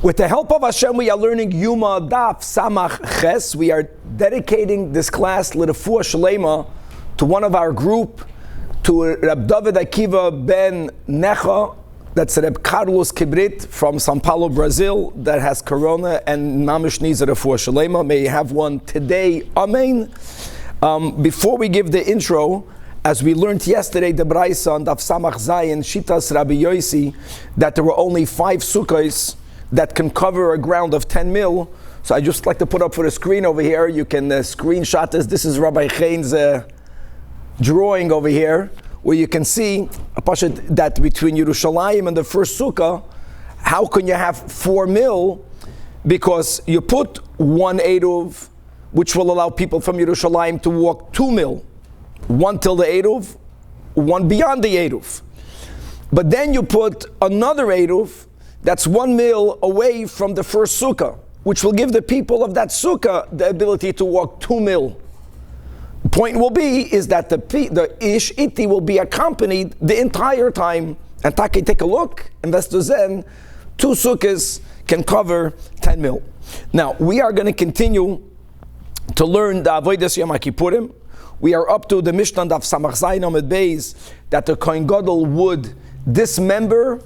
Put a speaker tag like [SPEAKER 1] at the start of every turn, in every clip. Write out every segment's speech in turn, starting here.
[SPEAKER 1] With the help of Hashem, we are learning Yoma Daf Samach Ches. We are dedicating this class, L'Refuah Shalema, to one of our group, to Reb David Akiva ben Necha, that's Reb Carlos Kibrit from São Paulo, Brazil, that has corona and mamish needs a Refuah Shalema. May you have one today. Amen. Before we give the intro, as we learned yesterday, the Braisa on Daf Samach Zayin, Shitas Rabbi Yosi, that there were only 5 sukkahs that can cover a ground of 10 mil. So I just like to put up for the screen over here. You can screenshot this. This is Rabbi Chaim's drawing over here, where you can see that between Yerushalayim and the first sukkah, how can you have 4 mil? Because you put 1 Eruv, which will allow people from Yerushalayim to walk 2 mil. 1 till the Eruv, 1 beyond the Eruv. But then you put another Eruv that's 1 mil away from the first sukkah, which will give the people of that sukkah the ability to walk 2 mil. The point will be is that the ish iti will be accompanied the entire time. And take a look, Investor Zen, 2 sukkahs can cover 10 mil. Now, we are going to continue to learn the Avodas Yom Kippurim. We are up to the Mishnah of Samach Zayin Amud Beis, that the Kohen Gadol would dismember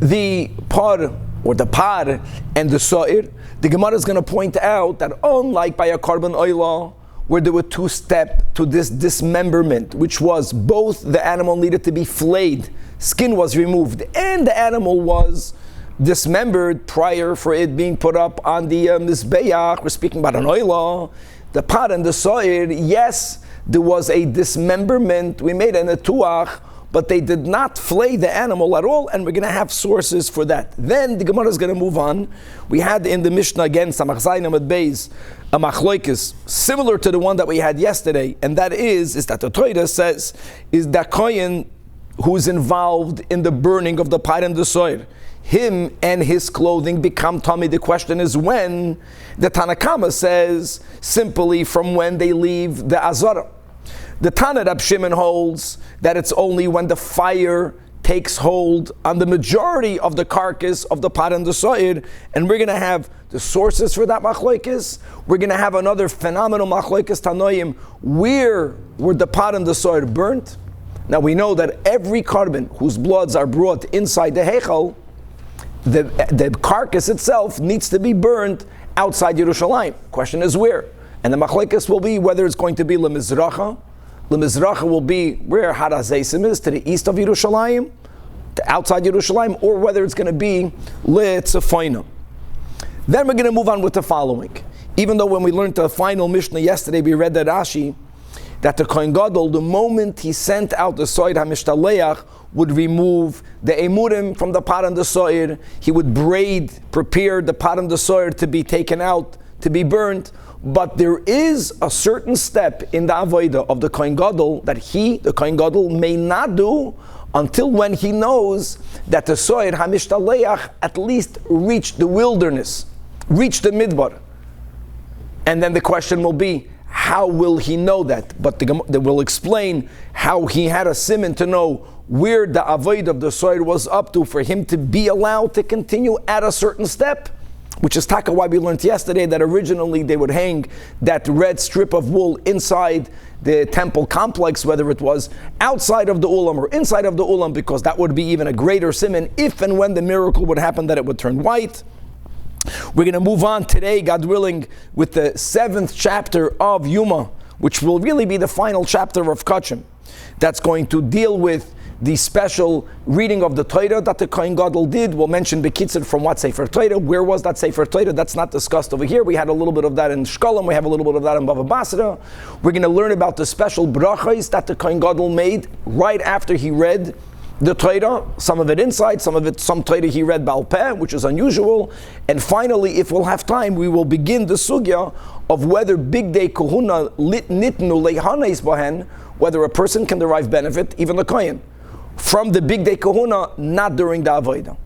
[SPEAKER 1] the par or the par and the so'ir. The Gemara is going to point out that unlike by a carbon oila, where there were 2 steps to this dismemberment, which was both the animal needed to be flayed, skin was removed, and the animal was dismembered prior for it being put up on the mizbeach. We're speaking about an oila. The par and the so'ir, yes, there was a dismemberment. We made an etuach, but they did not flay the animal at all, and we're going to have sources for that. Then the Gemara is going to move on. We had in the Mishnah again, Samach Zayin Amud Beis, a machloikis similar to the one that we had yesterday, and that is that the Torah says is that Kohen who is involved in the burning of the par and the soir, him and his clothing become tummy. The question is when. The Tanach says simply from when they leave the Azara. The Tanach Rab Shimon holds that it's only when the fire takes hold on the majority of the carcass of the par and the soir, and we're going to have the sources for that machlokes. We're going to have another phenomenal machlokes tanoim. Where were the par and the soir burnt? Now we know that every carbon whose bloods are brought inside the heichal, the carcass itself needs to be burned outside Yerushalayim. Question is where, and the machlokes will be whether it's going to be lemizracha. Lemizracha will be where Harazeisim is, to the east of Yerushalayim, to outside Yerushalayim, or whether it's going to be Le'etzafoina. Then we're going to move on with the following. Even though when we learned the final Mishnah yesterday, we read that Rashi, that the Kohen Gadol, the moment he sent out the Soir HaMishtaleach, would remove the emurim from the par and the soir. He would prepare the par and the soir to be taken out, to be burnt. But there is a certain step in the avodah of the Kohen Gadol that the Kohen Gadol, may not do until when he knows that the soir HaMishtaleach at least reached the wilderness, reached the midbar. And then the question will be, how will he know that? But they will explain how he had a siman to know where the avodah of the soir was up to for him to be allowed to continue at a certain step. Which is taka why we learned yesterday that originally they would hang that red strip of wool inside the temple complex, whether it was outside of the ulam or inside of the ulam, because that would be even a greater siman if and when the miracle would happen that it would turn white. We're going to move on today, God willing, with the 7th chapter of Yoma, which will really be the final chapter of Kachim. That's going to deal with the special reading of the Torah that the Kohen Gadol did. We'll mention Bekitzur from what Sefer Torah. Where was that Sefer Torah? That's not discussed over here. We had a little bit of that in Shkolim. We have a little bit of that in Bava Basra. We're going to learn about the special brachos that the Kohen Gadol made right after he read the Torah. Some of it inside, some Torah he read Baal Peh, which is unusual. And finally, if we'll have time, we will begin the sugya of whether Big Day Kohuna nitnu leihanes bahen, whether a person can derive benefit, even the Kohen, from the Big Day Kahuna, not during the Avodah.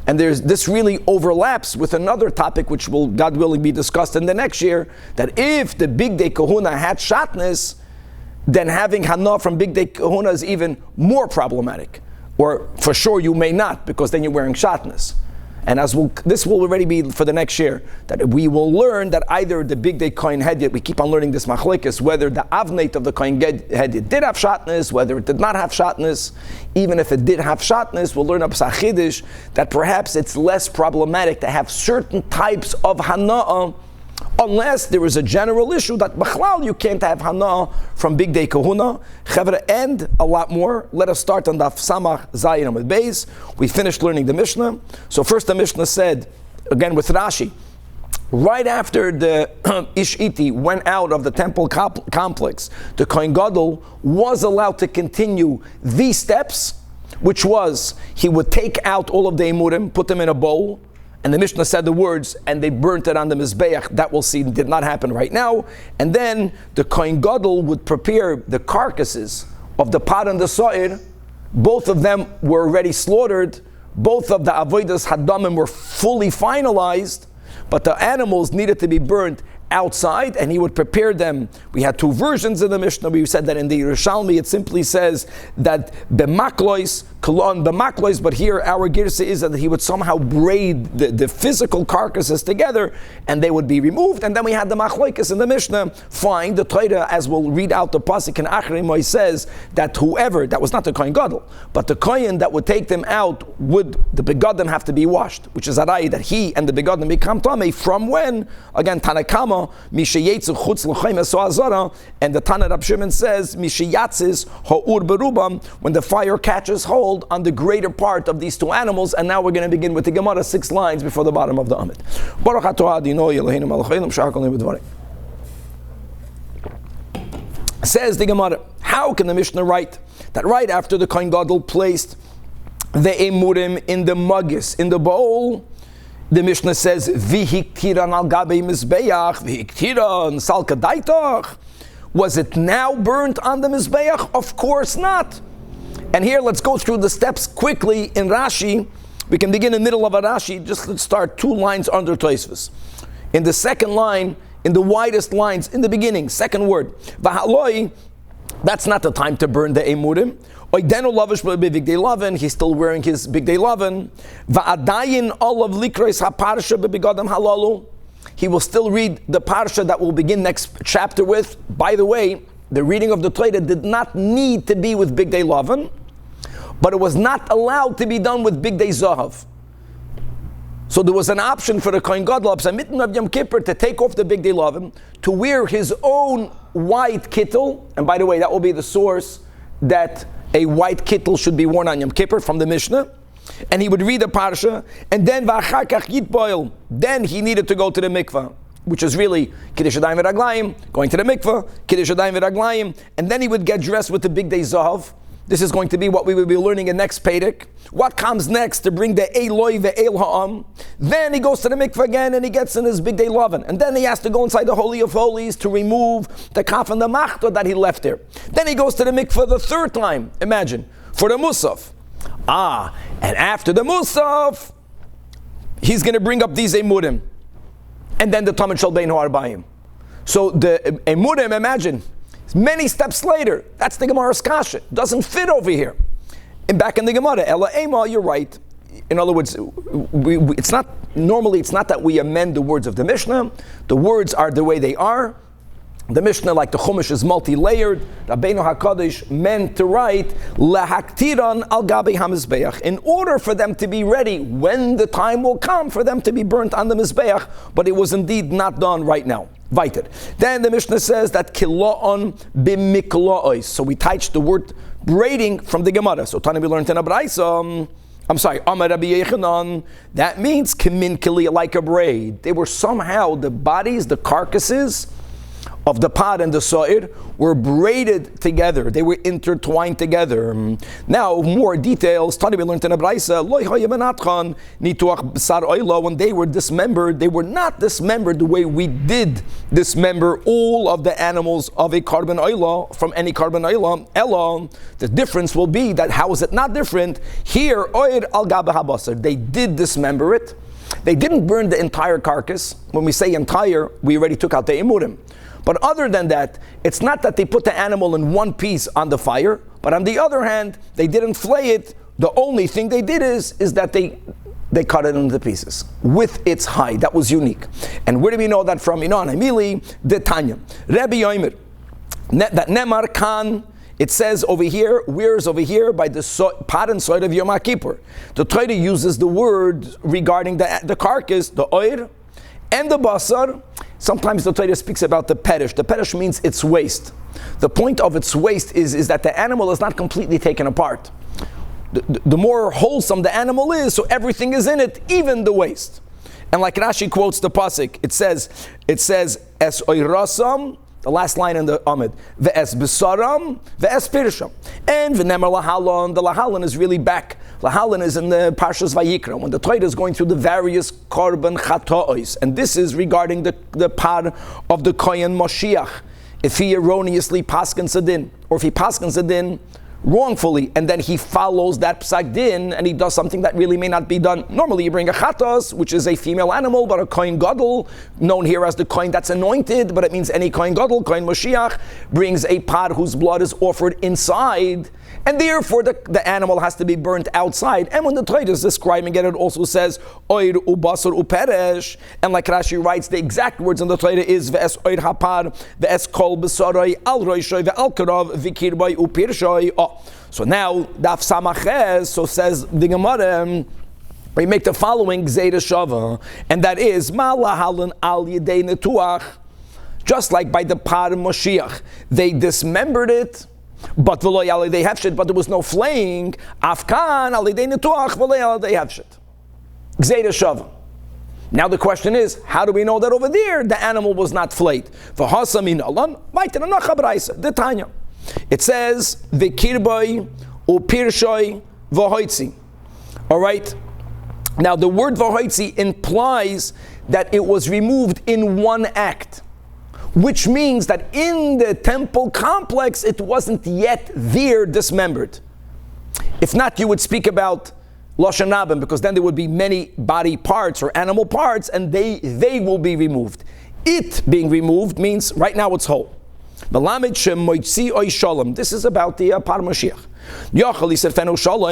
[SPEAKER 1] And this really overlaps with another topic which will, God willing, be discussed in the next year, that if the Big Day Kahuna had shatnez, then having Hana from Big Day Kahuna is even more problematic. Or for sure you may not, because then you're wearing shatnez. And this will already be for the next year, that we will learn that either the big day Kohen Hedyot, we keep on learning this machlekes, whether the avnate of the Kohen Hedyot did have shatnez, whether it did not have shatnez. Even if it did have shatnez, we'll learn up Sachidish that perhaps it's less problematic to have certain types of hana'ah, unless there is a general issue that b'chlal you can't have hana from big day kahuna. Chavra, and a lot more. Let us start on Daf Samach Zayin Amud Beis. We finished learning the Mishnah. So first the Mishnah said, again with Rashi, right after the Ish'iti went out of the temple complex, the Kohen Gadol was allowed to continue these steps, which was he would take out all of the emurim, put them in a bowl, and the Mishnah said the words, and they burnt it on the Mizbeach. That we'll see did not happen right now. And then the Kohen Gadol would prepare the carcasses of the pot and the so'ir. Both of them were already slaughtered. Both of the avodas hadamim were fully finalized, but the animals needed to be burnt outside, and he would prepare them. We had two versions of the Mishnah. We said that in the Yerushalmi it simply says that b'maklois, kolon b'maklois, but here our girsa is that he would somehow braid the physical carcasses together, and they would be removed. And then we had the machlokes in the Mishnah. Fine, the Torah, as we'll read out the pasuk in Achrimoy, says that whoever, that was not the Kohen Gadol, but the Kohen that would take them out, would the begadim have to be washed, which is arai that he and the begadim become tamei from when? Again, Tanakama, Mishayetzu chutz l'chaim esoazara, and the Tanach Rab Shimon says Mishayatzis ha'ur berubam, when the fire catches hold on the greater part of these two animals. And now we're going to begin with the Gemara, 6 lines before the bottom of the Amid. Baruch atah Adonai Eloheinu melech haolam sha'ar kol b'dvarim. Says the Gemara, how can the Mishnah write that right after the Kohen Gadol placed the emurim in the magis, in the bowl, the Mishnah says, V'hiktiran al gabei mizbeach, v'hiktiran sal kadaitach. Was it now burnt on the mizbeach? Of course not. And here, let's go through the steps quickly in Rashi. We can begin in the middle of a Rashi. Just let's start 2 lines under Tosfos. In the second line, in the widest lines, in the beginning, second word, V'haloi, that's not the time to burn the emurim. He's still wearing his big day laven. He will still read the parsha that we'll begin next chapter with. By the way, the reading of the Torah did not need to be with big day laven, but it was not allowed to be done with big day zahav. So there was an option for the Kohen Gadol of Yom Kippur to take off the big day laven, to wear his own white kittel, and by the way, that will be the source that a white kittel should be worn on Yom Kippur from the Mishnah, and he would read the parsha, and then v'achar kach yitboil. Then he needed to go to the mikvah, which is really kiddush yadayim v'raglayim, going to the mikvah, kiddush yadayim v'raglayim, and then he would get dressed with the big day zahav. This is going to be what we will be learning in next Perek. What comes next to bring the Eloi ve'el ha'am? Then he goes to the mikveh again and he gets in his big day laven. And then he has to go inside the Holy of Holies to remove the kaf and the machta that he left there. Then he goes to the mikveh the 3rd time, imagine, for the musaf. And after the musaf, he's going to bring up these emurim. And then the Talmud shel beinu arbaim. So the emurim, imagine, many steps later. That's the Gemara's kasha. Doesn't fit over here. And back in the Gemara, Ela Ema, you're right. In other words, it's not that we amend the words of the Mishnah. The words are the way they are. The Mishnah, like the Chumash, is multi-layered. Rabbeinu HaKadosh meant to write lahaktiran al gabi hamizbeach, in order for them to be ready when the time will come for them to be burnt on the mizbeach. But it was indeed not done right now. Weiter. Then the Mishnah says that kilo'on b'mikla'os. So we touched the word braiding from the Gemara. So Tani we learned in a Braisa. Amar Rabbi Yechanan. That means kimin kili, like a braid. They were somehow, the bodies, the carcasses of the pot and the so'ir were braided together. They were intertwined together. Now, more details. Tani we learned in a Braisa. When they were dismembered, they were not dismembered the way we did dismember all of the animals of a carbon oila from any carbon oila. Ella, the difference will be that how is it not different? Here, oir al gaba habasar, they did dismember it. They didn't burn the entire carcass. When we say entire, we already took out the emurim. But other than that, it's not that they put the animal in one piece on the fire, but on the other hand, they didn't flay it. The only thing they did is that they they cut it into pieces with its hide. That was unique. And where do we know that from? Amili, the Tanya. Rebbe Yomer, that Nemar Khan, it says over here, where's over here? By the pot and soil of Yom Kippur. The Torah uses the word regarding the carcass, the oir, and the basar. Sometimes the Torah speaks about the perish. The perish means its waste. The point of its waste is that the animal is not completely taken apart. The more wholesome the animal is, so everything is in it, even the waste. And like Rashi quotes the pasuk, it says, es oirasam, the last line in the Amid, ve'es besaram, ve'es pirsham. And v'nemer lahalon, the lahalon is really back. Lahalon is in the Parshas Vayikra, when the Torah is going through the various korban chatois. And this is regarding the par of the Kohen Moshiach. If he erroneously paskins a din, or if he paskins a din wrongfully, and then he follows that psak din, and he does something that really may not be done. Normally you bring a chatos, which is a female animal, but a kohen gadol, known here as the kohen that's anointed, but it means any kohen gadol, kohen Moshiach, brings a par whose blood is offered inside, and therefore the animal has to be burnt outside. And when the Torah is describing it, it also says oir ubasar uperesh, and like Rashi writes, the exact words in the Torah is ve'es oir hapar, ve'es kol besarai al roishoy ve'al karav v'kirbay upirshoy. So now daf samaches, so says the Gemara, we make the following gzeira shava, and that is ma lahalan al yedei netuach. Just like by the par Moshiach, they dismembered it, but v'lo yalidei hefshit, but there was no flaying. Afkan al yedei netuach v'lo yalidei hefshit. Gzeira shava. Now the question is, how do we know that over there the animal was not flayed? V'hasa min alan vayter anacha b'raisa the Tanya. It says v'kirbay upirshoy v'hoitzi. All right. Now the word v'hoitzi implies that it was removed in one act, which means that in the temple complex it wasn't yet there dismembered. If not, you would speak about Lashon Rabim, because then there would be many body parts or animal parts, and they will be removed. It being removed means right now it's whole. This is about the par Mashiach.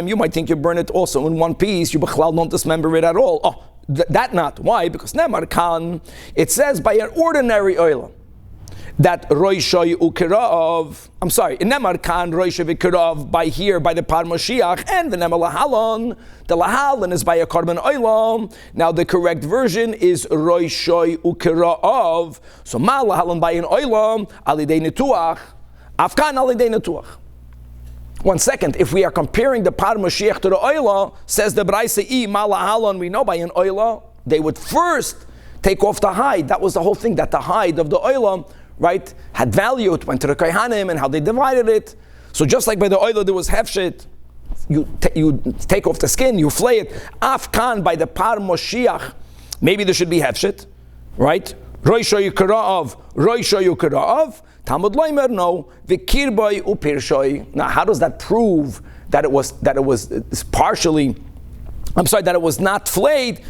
[SPEAKER 1] You might think you burn it also in one piece. You don't dismember it at all. Oh, that not. Why? Because Nemar Khan, it says by an ordinary oil that Roishoy Ukirav, I'm sorry, Nemar Khan Roishoy Ukirav by here by the par Mashiach, and the Nemar Lahalon, the Lahalon is by a korban oil. Now the correct version is Roishoy Ukirav. So Ma Lahalon by an oil, Alidei Netuach, Afkan Alidei Netuach. 1 second, if we are comparing the par Mashiach to the oil, says the Braisa Ma Lahalon, we know by an oil, they would first take off the hide. That was the whole thing, that the hide of the oil, right, had value. It went to the Kohanim and how they divided it. So just like by the oil there was hefshit, you take off the skin, you flay it. Afkan by the par Moshiach, maybe there should be hefshit, right? Roisha Yukara'av, Talmud Leimer, no. V'kirbay upirshoy. Now how does that prove that it was partially, that it was not flayed?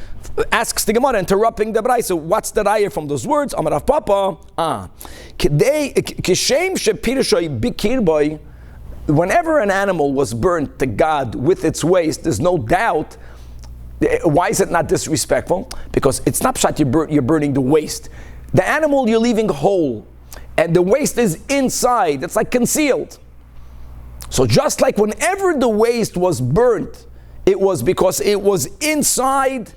[SPEAKER 1] Asks the Gemara, interrupting the Braisa. So what's the raya from those words? Amar Rav Papa. Whenever an animal was burnt to God with its waste, there's no doubt. Why is it not disrespectful? Because it's not pshat you're burning the waste. The animal you're leaving whole, and the waste is inside. It's like concealed. So just like whenever the waste was burnt, it was because it was inside.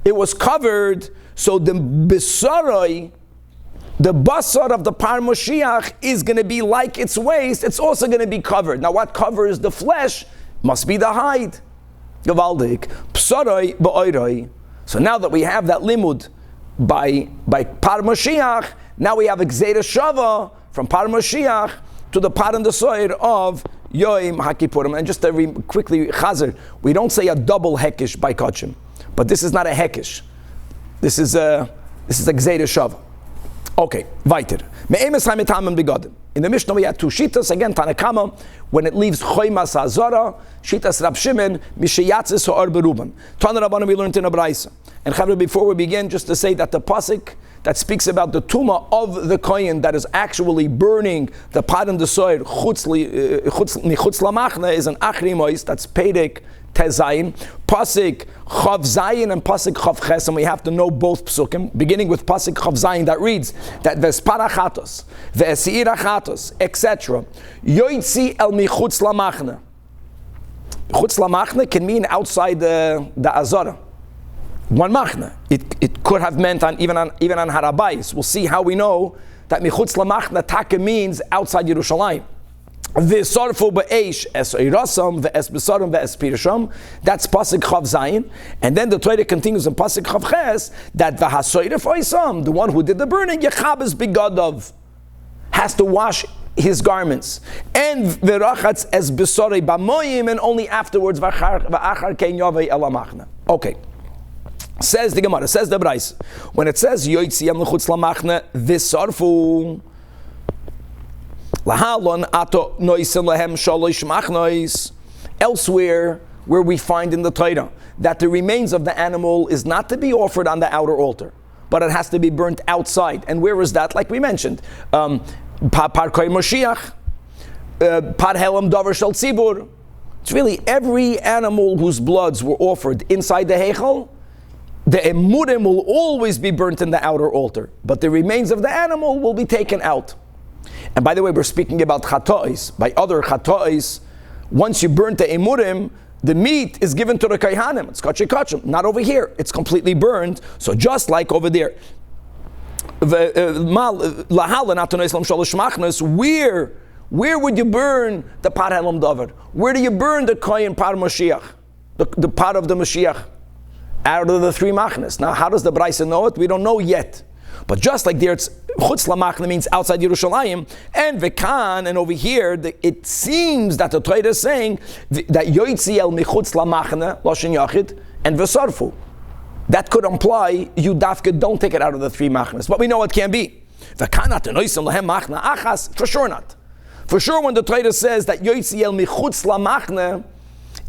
[SPEAKER 1] It was covered, so the besarai, the basar of the par Moshiach is going to be like its waist. It's also going to be covered. Now, what covers the flesh must be the hide. Gavaldik besarai ba'orai. So now that we have that limud by par Moshiach, now we have a gzeira shava from par Moshiach to the par and the soir of Yom HaKippurim. And just to quickly chazer, we don't say a double hekish by kachim. But this is not a hekish. This is a gzeira shava. Okay, weiter. In the Mishnah we had two shitas. Again, Tanakama, when it leaves choymas hazara, shitas Rab Shimon, mishayatzis ha'or beruban. Tana Rabbanan we learned in a Braisa. And Chavre, before we begin, just to say that the pasuk that speaks about the tuma of the kohen that is actually burning the pot and the soir chutz lamachna is an achri mois. That's Perek Tezayin, Pasik Chav Zayin and Pasik Chav Ches, and we have to know both psukim, beginning with Pasik Chav Zayin that reads that Vespara Chatos, Ve'esira Chatos, etc. Yoitzi el michutz lamachna. Chutz lamachna can mean outside the Azara. One machna. It could have meant even on Harabais. We'll see how we know that michutz lamachna taka means outside Yerushalayim. V'sorfu ba'eish es oirasam ve'es besarim ve'es pirisham. That's pasuk chav zayin, and then the Torah continues in pasuk chav ches that v'hasoyref oisam, the one who did the burning, yechabes bigadav, has to wash his garments, and v'rachatz es besarei b'moyim, and only afterwards v'achar kein yavei elamachna. Okay. Says the Gemara, says the Brais, when it says Yoitzi Yam L'chutz Lamachna V'sarfu Lahalon Ato Noisin Lahem Shalosh Machnois. Elsewhere, where we find in the Torah that the remains of the animal is not to be offered on the outer altar, but it has to be burnt outside. And where is that? Like we mentioned, Par Koren Moshiach, Par Helam Davar Shel Tzibur. It's really every animal whose bloods were offered inside the Heichal. The emurim will always be burnt in the outer altar, but the remains of the animal will be taken out. And by the way, we're speaking about chatois. By other chatois, once you burn the emurim, the meat is given to the kaihanim. It's kachim kachim. Not over here. It's completely burned. So just like over there, where would you burn the par helam davar? Where do you burn the kohen par Mashiach, the part of the Mashiach? Out of the three machnas. Now, how does the Braisa know it? We don't know yet. But just like there, it's chutz lamachna means outside Yerushalayim, and vekan, and over here, it seems that the Torah is saying that yoitzi el michutz lamachna loshin yachid and v'sarfu. That could imply you dafka don't take it out of the three machnas, but we know it can be. Vekan atenoisim lahem machna achas, for sure not. For sure, when the Torah says that yoitzi el michutz lamachna,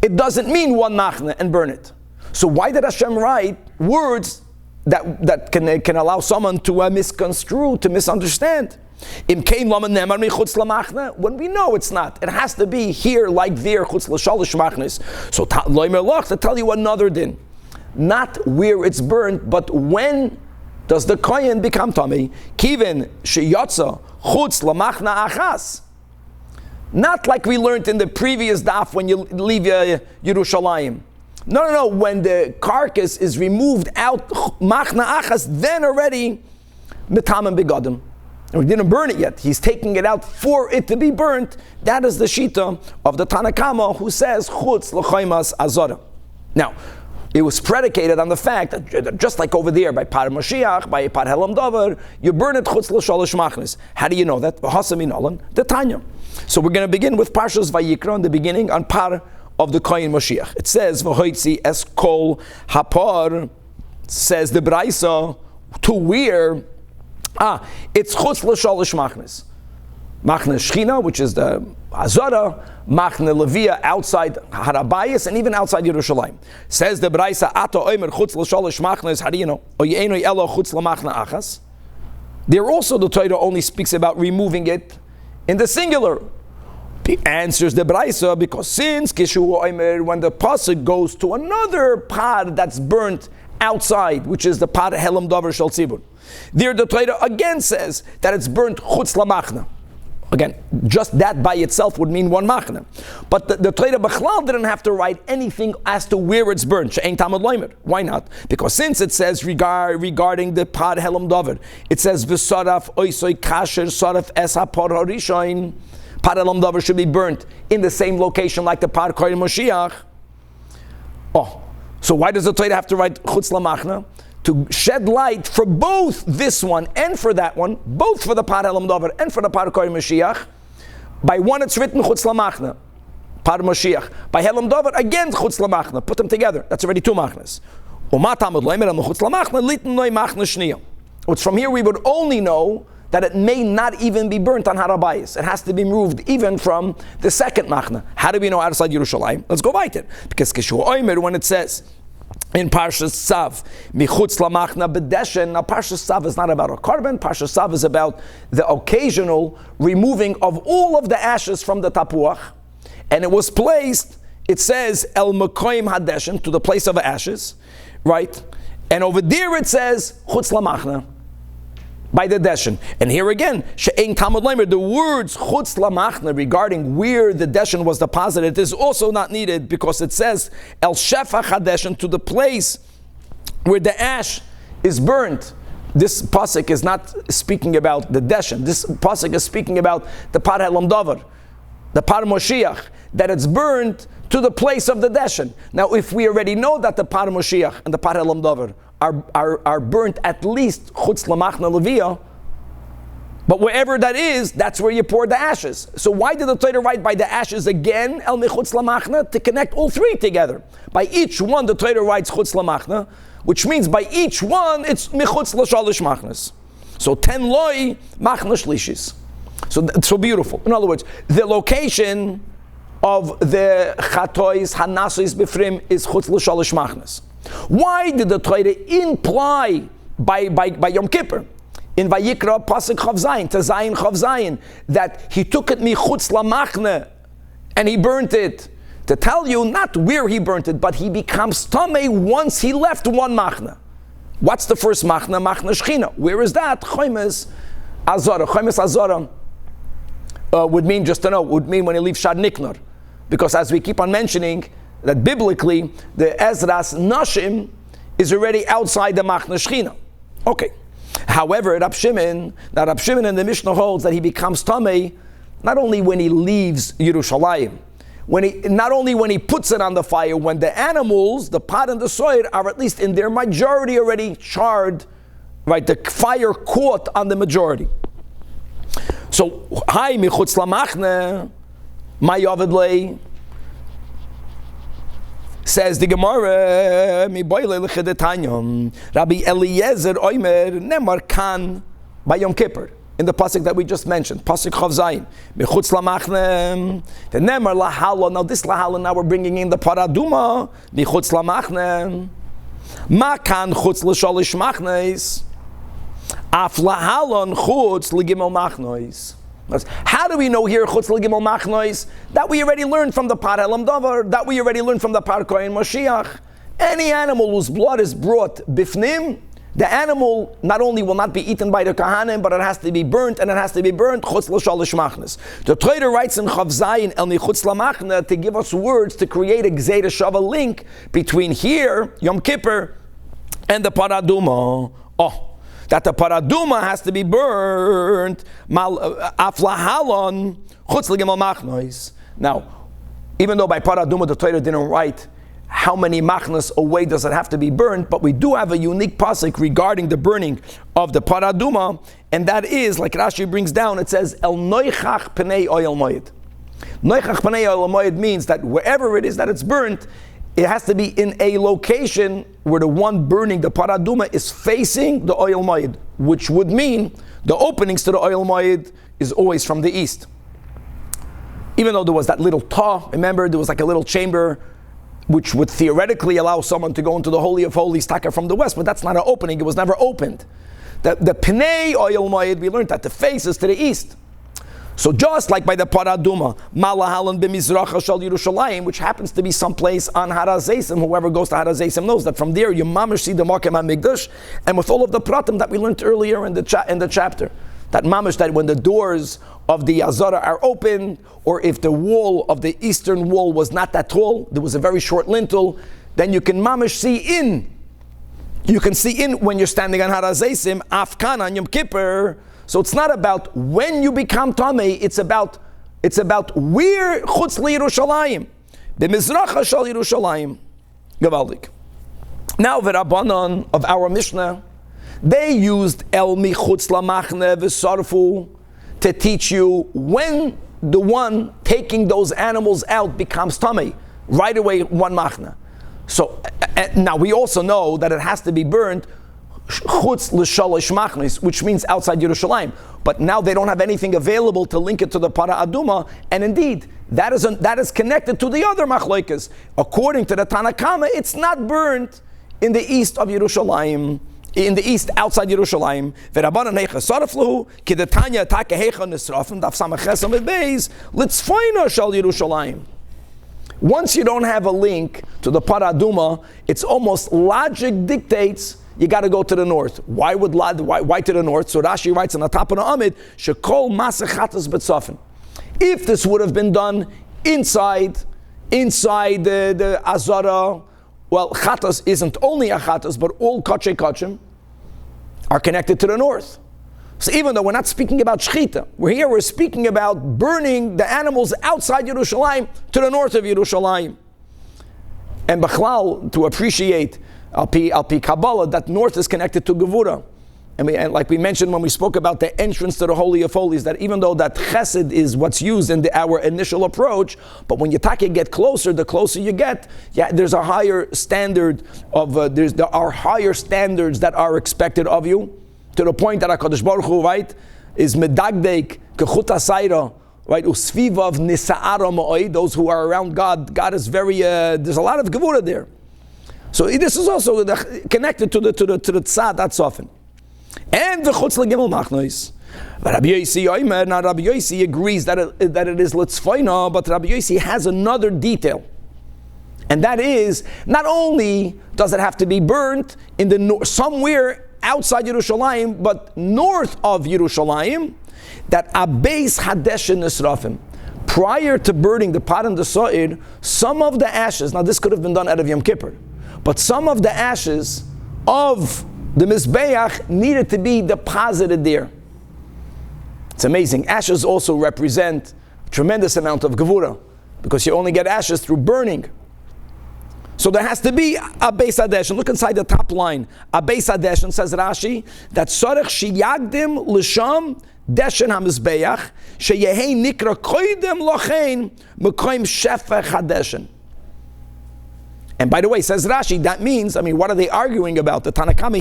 [SPEAKER 1] it doesn't mean one machna and burn it. So why did Hashem write words that can allow someone to misconstrue, to misunderstand? When we know it's not. It has to be here like there. So to tell you another din. Not where it's burnt, but when does the kohen become tamei? Kiven sheyatza chutz lamachna achas. Not like we learned in the previous daf when you leave Yerushalayim. No. When the carcass is removed out, machna achas, then already metamim begadim. And we didn't burn it yet. He's taking it out for it to be burnt. That is the shita of the Tanakama who says chutz l'chaymas azara. Now, it was predicated on the fact that just like over there by Par Mashiach, by Par Helam Davar, you burn it chutz l'shalosh machnas. How do you know that? V'hasam inolan the Tanya. So we're going to begin with Parshas Vayikra in the beginning on Par of the Kohen Moshiach. It says, V'hoitzi es kol hapar, says the Braisa, to where, it's chutz l'shalosh machnas. Machna Shechina, which is the Azara, Machna Levia outside Harabayas, and even outside Yerushalayim. Says the Braisa, Ato Omer chutz l'shalosh machnas, how do you know? Oyeinu elo chutz l'machna achas. There also the Torah only speaks about removing it in the singular. He answers the Braisa, because since Kishu Omer, when the pasuk goes to another par that's burnt outside, which is the par Helam Davar Shel Tzibur, there the Torah again says that it's burnt chutz lamachna. Again, just that by itself would mean one machna. But the Torah B'chlal didn't have to write anything as to where it's burnt. She'ein tamad loimer. Why not? Because since it says regarding the par Helam Davar, it says v'saraf oisoi kasher saraf es hapar harishain. Par Helam Davar should be burnt in the same location like the par Koren Moshiach. So why does the Torah have to write chutz lamachna? To shed light for both this one and for that one, both for the par Helam Davar and for the par Koren Moshiach. By one it's written chutz lamachna, par Moshiach. By Helam Davar again chutz lamachna. Put them together. That's already two machnas. Which from here we would only know that it may not even be burnt on Harabayis. It has to be moved even from the second machna. How do we know outside Yerushalayim? Let's go by it. Because Kishu Omer, when it says in Parshas Tzav, michutz lamachna bedeshen. Now Parshas Tzav is not about a carbon. Parshas Tzav is about the occasional removing of all of the ashes from the tapuach, and it was placed it says El Mekoim Hadeshen, to the place of ashes, right? And over there it says Chutz Lamachna, by the Deshen. And here again, She'ein Talmud Leimer, the words Chutz Lamachna regarding where the Deshen was deposited is also not needed, because it says El Shefach Hadeshen, to the place where the ash is burnt. This pasuk is not speaking about the Deshen. This pasuk is speaking about the Par Helam Davar, the Par Moshiach, that it's burnt to the place of the Deshen. Now, if we already know that the Par Moshiach and the Par Helam Davar are burnt at least Chutz Lamachna Leviyah, but wherever that is, that's where you pour the ashes. So why did the Torah write by the ashes again, El Mechutz Lamachna, to connect all three together? By each one, the Torah writes Chutz Lamachna, which means by each one, it's Mechutz L'Shalish Machnas. So 10 Loi Machna Shlishis. So beautiful. In other words, the location of the Chatois, Hanasois Befrim is Chutz L'Shalish Machnas. Why did the Torah imply by Yom Kippur, in Vayikra Pasuk Chav Zayin, Tazayin Chav Zayin, that he took it Michutz Lamachne and he burnt it? To tell you not where he burnt it, but he becomes Tamei once he left one Machna. What's the first Machna? Machna Shechina. Where is that? Chomes Azara. Chomes Azara would mean, just to know, would mean when he leaves Shad Niknar. Because as we keep on mentioning, that biblically, the Ezra's Nashim is already outside the Machna Shechina. Okay. However, Rab Shimon in the Mishnah holds that he becomes Tamei not only when he leaves Yerushalayim, not only when he puts it on the fire, when the animals, the pot and the soil, are at least in their majority already charred, right? The fire caught on the majority. So, Hai Michutz Lamachne, Mayavidlei, says the Gemara, Rabbi Eliezer Oimer Nemar Kan by Yom Kippur, in the pasuk that we just mentioned, pasuk Chav Zayin, Mechutz Lamachne, the Nemar Lahala. Now this Lahala, now we're bringing in the Paraduma, Mechutz Lamachne, Ma Kan Chutz L'Shalish Machnes, Af Lahalon Chutz L'Gimel Machnois. How do we know here Chutz L'Gimel Machnois? That we already learned from the Par Helam Davar, that we already learned from the Par Koren Moshiach. Any animal whose blood is brought bifnim, the animal not only will not be eaten by the Kahanim, but it has to be burnt, and it has to be burnt Chutz L'Shalish Machnes. The Torah writes in Chav Zayin El Michutz Lamachne to give us words to create a Gzeira Shava link between here, Yom Kippur, and the Paraduma. That the Paraduma has to be burnt. Aflahalon Chutz L'Gimel Machnois. Now, even though by Paraduma the Torah didn't write how many machnas away does it have to be burnt, but we do have a unique pasuk regarding the burning of the Paraduma, and that is, like Rashi brings down, it says El Noichach Pnei Oyel Moed. Noichach Pnei Oyel Moed means that wherever it is that it's burnt, it has to be in a location where the one burning the Paraduma is facing the Oyel Moed, which would mean the openings to the Oyel Moed is always from the east. Even though there was that little ta, remember, there was like a little chamber which would theoretically allow someone to go into the Holy of Holies taka from the west, but that's not an opening, it was never opened. The Pnei Oyel Moed, we learned that the face is to the east. So just like by the Paraduma, Malahalan b'mizracha shal Yerushalayim, which happens to be someplace on Har HaZeisim, whoever goes to Har HaZeisim knows that from there you mamish see the Makom HaMikdash, and with all of the pratim that we learned earlier in the chapter, that mamish, that when the doors of the Azara are open, or if the wall of the eastern wall was not that tall, there was a very short lintel, then you can mamish see in. You can see in when you're standing on Har HaZeisim, Afkan on Yom Kippur. So it's not about when you become Tamei, it's about where Chutz L'Yerushalayim. B'mizracha shal Yerushalayim. Gavaldik. Now the Rabbanon of our Mishnah, they used El Michutz Lamachne V'Sarfu to teach you when the one taking those animals out becomes Tamei. Right away, one Machna. So now we also know that it has to be burned Chutz L'Shalish Machnes, which means outside Yerushalayim. But now they don't have anything available to link it to the Para Aduma, and indeed, that is connected to the other Machlokes. According to the Tanach, it's not burnt in the east of Yerushalayim, in the east outside Yerushalayim. V'Rabbanan heicha saraflu, ki the Tanya taka heicha nisrafim, daf samach chesam et beis, litzfoina shal Yerushalayim. Once you don't have a link to the Paraduma, it's almost logic dictates you got to go to the north. Why to the north? So Rashi writes on the top of the Amid, Shekol Masechatas Betzofen. If this would have been done inside the Azara, well, Chatas isn't only a Chatas, but all Kachei Kachim are connected to the north. So even though we're not speaking about Shechita, we're speaking about burning the animals outside Yerushalayim to the north of Yerushalayim. And Bechlal, to appreciate Al Pi Kabbalah, that north is connected to Gevura. And like we mentioned when we spoke about the entrance to the Holy of Holies, that even though that chesed is what's used in our initial approach, but when you get closer, the closer you get, there's a higher standard of, there are higher standards that are expected of you, to the point that HaKadosh Baruch Hu, right, is medagdek kechut asayra, right, usvivav nisa'ara ma'oi, those who are around God. God is very, there's a lot of gevura there. So this is also connected to the tzad that's often. And the chutz legimel machnois. But Rabbi Yossi agrees that it is litzfoina, but Rabbi Yossi has another detail. And that is, not only does it have to be burnt in the somewhere outside Yerushalayim, but north of Yerushalayim, that abeis hadeshin nisrafim. Prior to burning the pot and the so'ir, some of the ashes, now this could have been done out of Yom Kippur, but some of the ashes of the Mizbeach needed to be deposited there. It's amazing. Ashes also represent a tremendous amount of gevura, because you only get ashes through burning. So there has to be a beis hadeshin. Look inside the top line. A beis hadeshin, says Rashi, that sorech sheyagdim l'sham deshen hamizbeach sheyehei nikra koidem lochein mekoim shefech hadeshin. And by the way, says Rashi, that means, what are they arguing about? The Tanach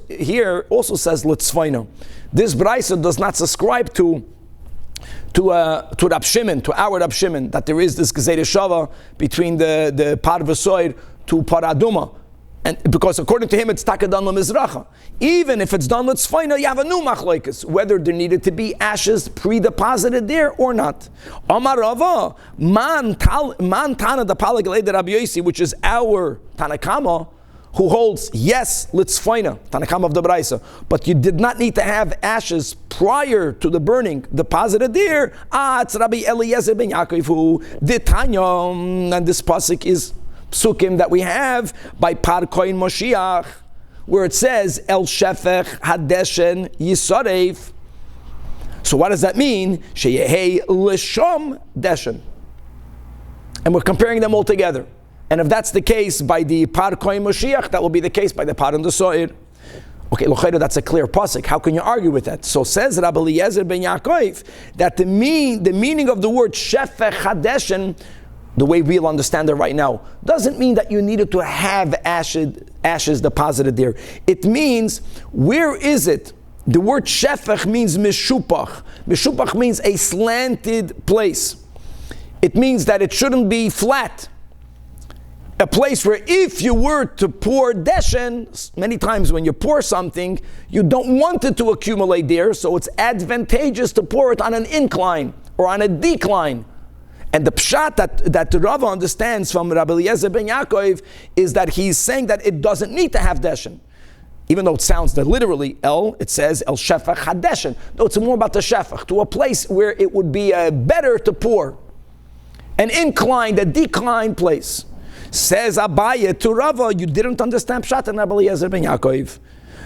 [SPEAKER 1] here also says litzvayno. This Braisa does not subscribe to Rab Shimon, to our Rab Shimon, that there is this Gezerah Shava between the Par V'Soir to Paraduma. And because according to him, it's Takadan L'Mizracha. Even if it's done L'Tzfayna, you have a new machlokes, whether there needed to be ashes pre-deposited there or not. Amar Rava, man Tana the Palagalei de Rabbi Yossi, which is our Tanakama, who holds, yes, L'Tzfayna, Tanakama of the Braisa, but you did not need to have ashes prior to the burning deposited there. It's Rabbi Eliezer ben Yaakov, who did Tanya, and this pasuk is psukim that we have by Par Kohen Moshiach, where it says El Shefech Hadeshen Yisarev. So what does that mean? Sheyehei L'sham Deshen. And we're comparing them all together. And if that's the case by the Par Kohen Moshiach, that will be the case by the Par and the So'ir. Okay, L'chayda, that's a clear pasuk. How can you argue with that? So says Rabbi Eliezer ben Yaakov that the meaning of the word Shefech Hadeshen, the way we'll understand it right now, doesn't mean that you needed to have ashes deposited there. It means, where is it? The word shefech means mishupach. Mishupach means a slanted place. It means that it shouldn't be flat. A place where if you were to pour deshen, many times when you pour something, you don't want it to accumulate there, so it's advantageous to pour it on an incline or on a decline. And the pshat that the Rava understands from Rabbi Eliezer ben Yaakov is that he's saying that it doesn't need to have deshen. Even though it sounds that literally, it says El Shefach Hadeshen. No, it's more about the Shefach, to a place where it would be better to pour. An inclined, a declined place. Says Abaye to Rava, you didn't understand pshat in Rabbi Eliezer ben Yaakov.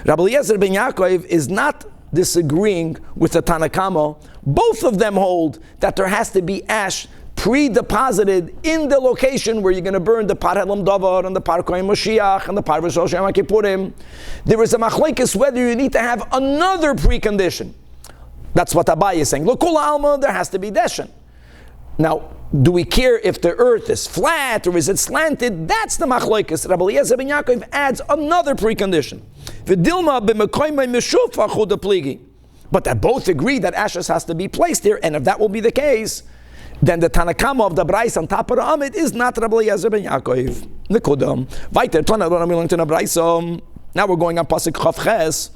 [SPEAKER 1] Rabbi Eliezer ben Yaakov is not disagreeing with the Tanakama. Both of them hold that there has to be ash pre-deposited in the location where you're going to burn the Par Helam Davar and the Par Kohen Moshiach and the Par V'Shol Shem HaKippurim. There is a machlekes whether you need to have another precondition. That's what Abaye is saying. L'kol alma, there has to be deshen. Now, do we care if the earth is flat or is it slanted? That's the machlekes. Rabbi Eliezer ben Yaakov adds another precondition. V'dilma b'mekoymei meshufach hu depligi. But that both agree that ashes has to be placed there, and if that will be the case, then the Tanakama of the Brais on top of the Amid is not Rabbi Eliezer ben Yaakov. Nikodam. Weiter, Tana, we learned in the Brais. Now we're going on Pasuk Chav Ches.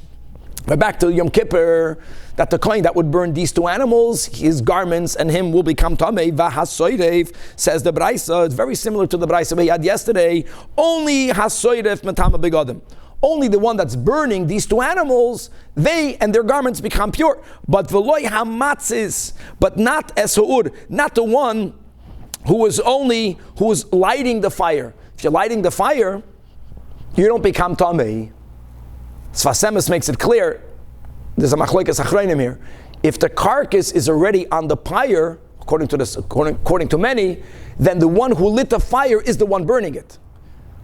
[SPEAKER 1] But back to Yom Kippur, that the kohen that would burn these two animals, his garments and him will become tamei. V'hasoirev, says the Braisa, it's very similar to the Braisa we had yesterday. Only hasoirev metama begadim. Only the one that's burning these two animals, they and their garments become pure. But v'loi hamatzis, but not esur, not the one who was lighting the fire. If you're lighting the fire, you don't become tamei. Sfas Emes makes it clear. There's a machlokes achreinim here. If the carcass is already on the pyre, according to many, then the one who lit the fire is the one burning it.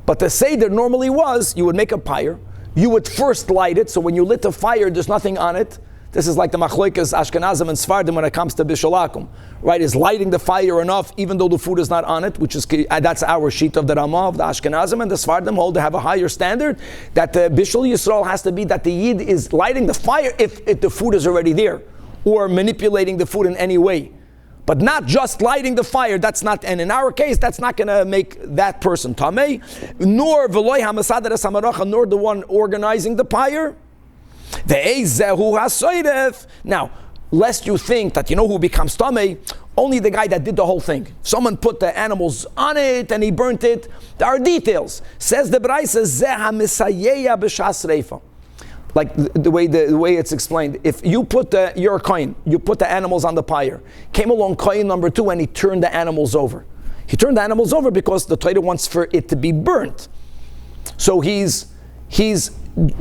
[SPEAKER 1] But the seder normally was, you would make a pyre, you would first light it, so when you lit the fire, there's nothing on it. This is like the machlokes Ashkenazim and Sfardim when it comes to bishalakum, right? Is lighting the fire enough, even though the food is not on it, which is that's our sheet of the Ramah of the Ashkenazim, and the Sfardim hold to have a higher standard that the bishul Yisrael has to be that the yid is lighting the fire if the food is already there, or manipulating the food in any way, but not just lighting the fire. That's not, and in our case, that's not going to make that person tamei, nor v'loi hamasader samaracha, nor the one organizing the pyre. Now, lest you think that you know who becomes tamei, only the guy that did the whole thing. Someone put the animals on it and he burnt it. There are details. Says the Braisa, like the way it's explained. If you put your coin, you put the animals on the pyre. Came along coin number 2 and he turned the animals over. He turned the animals over because the Torah wants for it to be burnt. So he's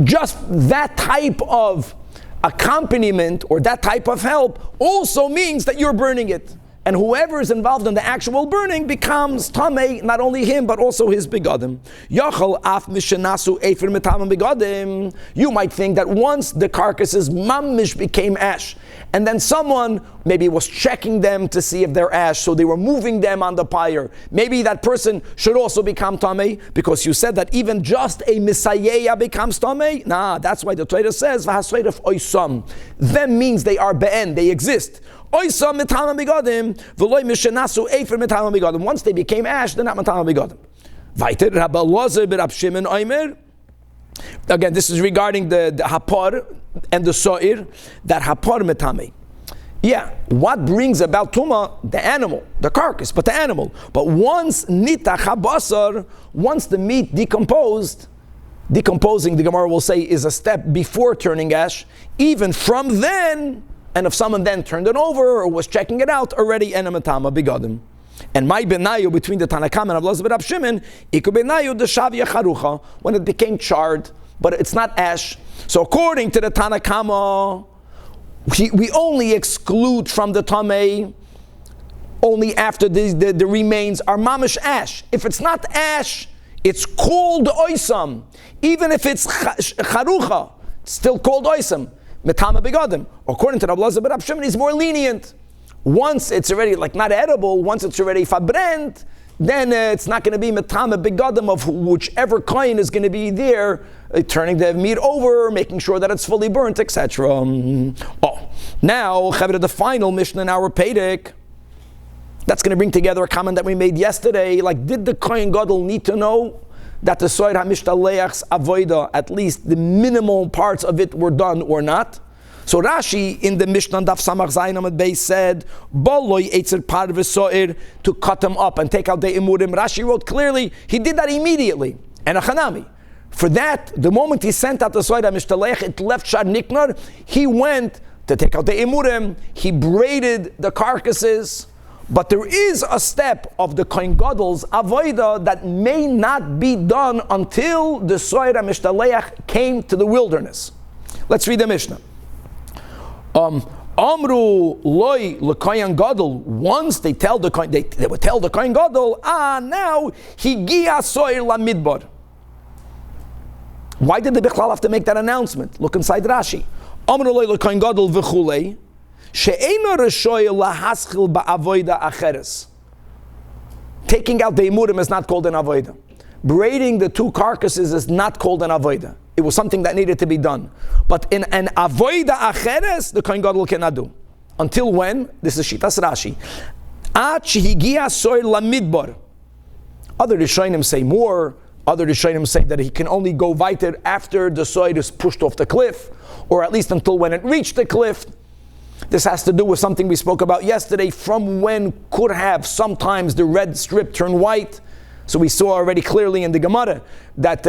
[SPEAKER 1] just that type of accompaniment or that type of help also means that you're burning it. And whoever is involved in the actual burning becomes tamei, not only him, but also his begadim. Yachal af mishenasu efer metamim begadim. You might think that once the carcasses mamish became ash, and then someone maybe was checking them to see if they're ash, so they were moving them on the pyre. Maybe that person should also become tamei, because you said that even just a misayeya becomes tamei. Nah, that's why the Torah says v'hasoiref oisam. Them means they are be'en, they exist. Once they became ash, they're not metamim begadim. Again, this is regarding the hapar and the so'ir, that hapar metamei. Yeah, what brings about tuma? The animal, the carcass, but the animal. But once nitach habasar, once the meat decomposing, the Gemara will say, is a step before turning ash. Even from then, and if someone then turned it over or was checking it out, already enamatama begadim. And my benayu between the Tanach and Avlaz ben Rab Shimon, iku benayu the shavia charucha, when it became charred, but it's not ash. So according to the Tanach, we only exclude from the tamei only after the remains are mamish ash. If it's not ash, it's called oisam. Even if it's charucha, it's still called oisam. Metama begadim. According to Rabbi ben Rab Shimon, he's more lenient. Once it's already not edible, once it's already fabrent, then it's not going to be metama begadim of whichever kohen is going to be there, turning the meat over, making sure that it's fully burnt, etc. Now the final Mishnah in our Pedic. That's going to bring together a comment that we made yesterday. Did the kohen gadol need to know that the soir hamishtaleyach's avoida, at least the minimal parts of it were done or not? So Rashi in the Mishnah Daf Samach Zayin Amud Beis said, "Boloi etzer parve soir," to cut them up and take out the imurim. Rashi wrote clearly he did that immediately, and a chanami. For that, the moment he sent out the soir hamishtaleyach, it left shad niknar. He went to take out the imurim. He braided the carcasses. But there is a step of the Kohen Gadol's avoida that may not be done until the soir hamishtaleyach came to the wilderness. Let's read the Mishnah. Amru loy l'Kohen Gadol. Once they would tell the Kohen Gadol, now higia soir lamidbar. Why did the Bichlal have to make that announcement? Look inside Rashi. Amru loy l'Kohen Gadol v'chulei. Taking out the imurim is not called an avoida. Braiding the two carcasses is not called an avoida. It was something that needed to be done. But in an avoida acheres, the Kohen Gadol cannot do. Until when? This is Shitas Rashi. Ad shehigia soir lamidbar. Other Rishonim say more. Other Rishonim say that he can only go weiter after the soid is pushed off the cliff, or at least until when it reached the cliff. This has to do with something we spoke about yesterday, from when could have sometimes the red strip turn white. So we saw already clearly in the Gemara that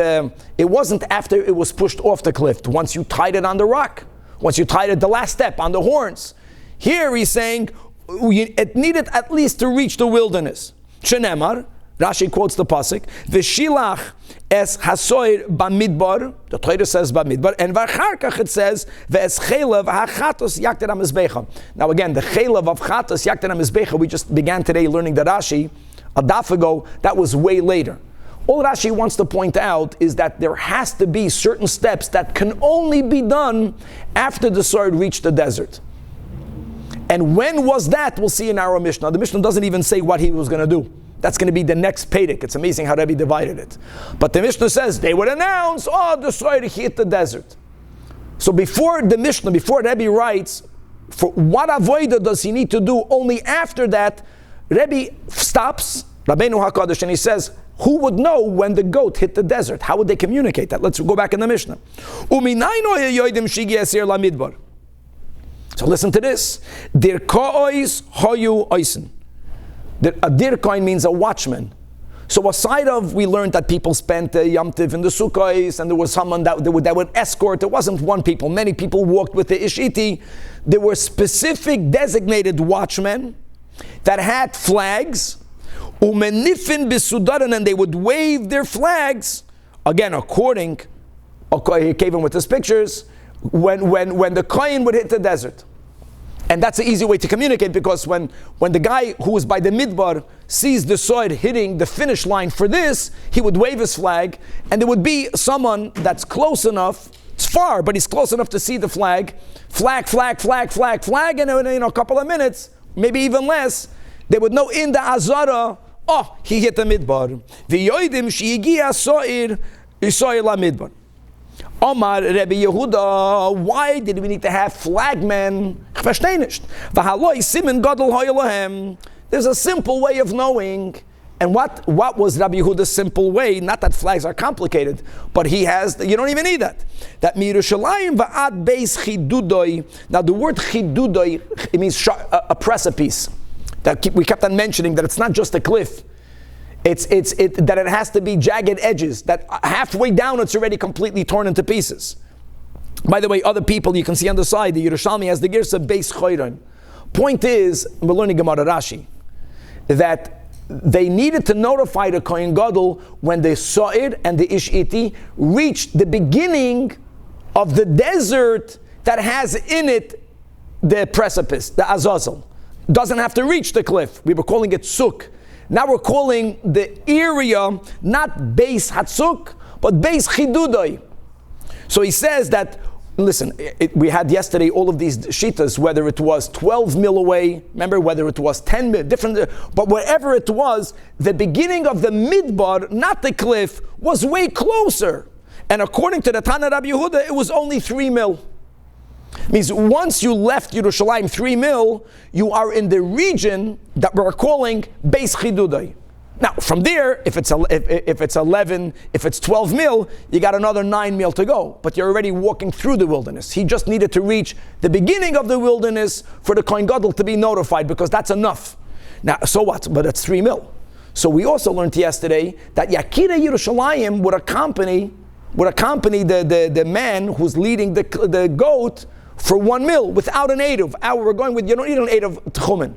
[SPEAKER 1] it wasn't after it was pushed off the cliff, once you tied it on the rock, once you tied it the last step on the horns. Here he's saying it needed at least to reach the wilderness. Shenemar, Rashi quotes the pasuk, "V'shilach es hasoir bamidbar." The Torah says bamidbar, and v'acharkach it says ve'es chelav hachatos yakter hamizbecha. Now again, the chelav of chatos yakter hamizbecha, we just began today learning the Rashi a daf ago. That was way later. All Rashi wants to point out is that there has to be certain steps that can only be done after the sword reached the desert. And when was that? We'll see in our Mishnah. The Mishnah doesn't even say what he was going to do. That's going to be the next Pedic. It's amazing how Rebbe divided it. But the Mishnah says they would announce, the sword hit the desert. So before the Mishnah, before Rebbe writes, for what avodah does he need to do only after that, Rebbe stops, Rabbeinu HaKadosh, and he says, who would know when the goat hit the desert? How would they communicate that? Let's go back in the Mishnah. So listen to this. Dir ka'ois hoyu oisen. A dirkoin means a watchman. So aside of, we learned that people spent Yom Tiv in the Sukkos, and there was someone that would escort. There wasn't one people. Many people walked with the Ishiti. There were specific designated watchmen that had flags. Umenifin bisudaran, and they would wave their flags. Again, he gave him with his pictures, when the kohen would hit the desert. And that's an easy way to communicate, because when the guy who was by the midbar sees the sword hitting the finish line for this, he would wave his flag, and there would be someone that's close enough, it's far, but he's close enough to see the flag, and in a couple of minutes, maybe even less, they would know in the azara, he hit the midbar. V'yoidim she'igia so'ir la-midbar. Omar Rebbe Yehuda, why did we need to have flagmen? There's a simple way of knowing. And what was Rabbi Yehuda's simple way? Not that flags are complicated, but he has, you don't even need that. That Mirushalayim va'ad beis chidudoi. Now the word chidudoi, it means a precipice. We kept on mentioning that it's not just a cliff. That it has to be jagged edges, that halfway down it's already completely torn into pieces. By the way, other people you can see on the side, the Yerushalmi has the Girsa Beis Choyron. Point is, we're learning Gemara Rashi, that they needed to notify the Kohen Gadol when the Sa'ir and the Ish'iti reached the beginning of the desert that has in it the precipice, the Azazel. Doesn't have to reach the cliff. We were calling it Suk. Now we're calling the area not Beis Hatzuk, but Beis Chidudoi. So he says that, listen, we had yesterday all of these shitas, whether it was 12 mil away, remember, whether it was 10 mil, different, but wherever it was, the beginning of the midbar, not the cliff, was way closer. And according to the Tana Rabbi Yehuda, it was only 3 mil. Means once you left Yerushalayim 3 mil, you are in the region that we're calling Beis Chidudai. Now, from there, if it's 11, if it's 12 mil, you got another 9 mil to go. But you're already walking through the wilderness. He just needed to reach the beginning of the wilderness for the Kohen Gadol to be notified, because that's enough. Now, so what? But it's 3 mil. So we also learned yesterday that Yakira Yerushalayim would accompany the man who's leading the goat for 1 mil without an Eruv. We're going with, you don't need an Eruv Tchumen.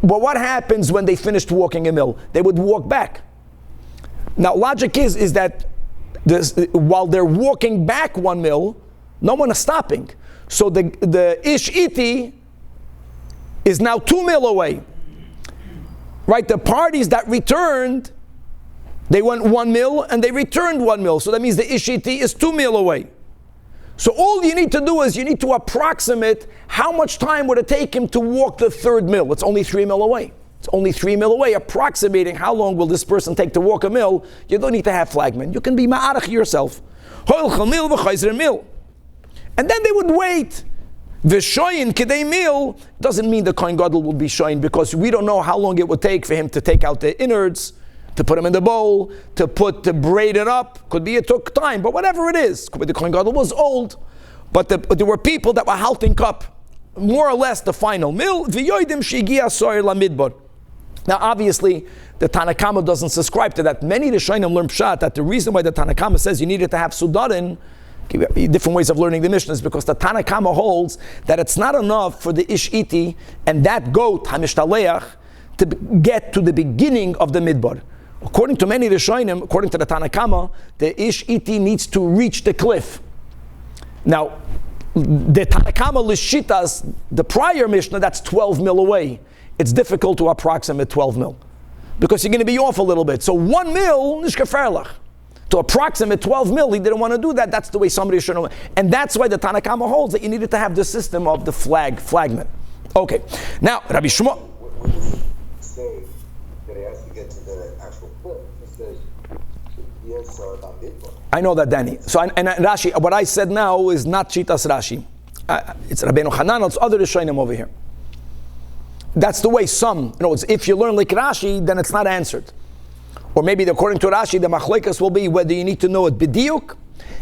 [SPEAKER 1] But what happens when they finished walking a mil? They would walk back. Now, logic is that while they're walking back 1 mil, no one is stopping. So the Ish'iti is now 2 mil away. Right? The parties that returned, they went 1 mil and they returned 1 mil. So that means the Ish'iti is 2 mil away. So all you need to do is you need to approximate how much time would it take him to walk the 3rd mil. It's only 3 mil away. It's only 3 mil away. Approximating how long will this person take to walk a mil, you don't need to have flagmen. You can be ma'arach yourself. And then they would wait. V'shoyin kidei mil doesn't mean the Kohen Gadol will be shoyin, because we don't know how long it would take for him to take out the innards. to put them in the bowl, to braid it up. Could be it took time, but whatever it is. Could be the Kohen Gadol was old, but there were people that were halting up, more or less the final meal. Now obviously, the Tanach doesn't subscribe to that. Many Rishonim learn Pshat that the reason why the Tanach says you needed to have Sudarin, different ways of learning the Mishnah, is because the Tanach holds that it's not enough for the Ish Iti and that goat, Hamishtaleach, to get to the beginning of the Midbar. According to many Rishonim, according to the Tanach, the Ish Iti needs to reach the cliff. Now, the Tanach Lishitas, the prior Mishnah, that's 12 mil away. It's difficult to approximate 12 mil because you're going to be off a little bit. So 1 mil, nishkaferlach. To approximate 12 mil, he didn't want to do that. That's the way somebody should know. And that's why the Tanach holds that you needed to have the system of the flagman. Okay. Now, Rabbi Shmuel.
[SPEAKER 2] What does it say that he has to get to the actual cliff? It says, yes, about Midbar.
[SPEAKER 1] I know that, Danny. So, and Rashi, what I said now is not Shitas Rashi. It's Rabbeinu Hanan, it's other Rishonim over here. That's the way some, if you learn like Rashi, then it's not answered. Or maybe according to Rashi, the machlekes will be whether you need to know it b'diuk,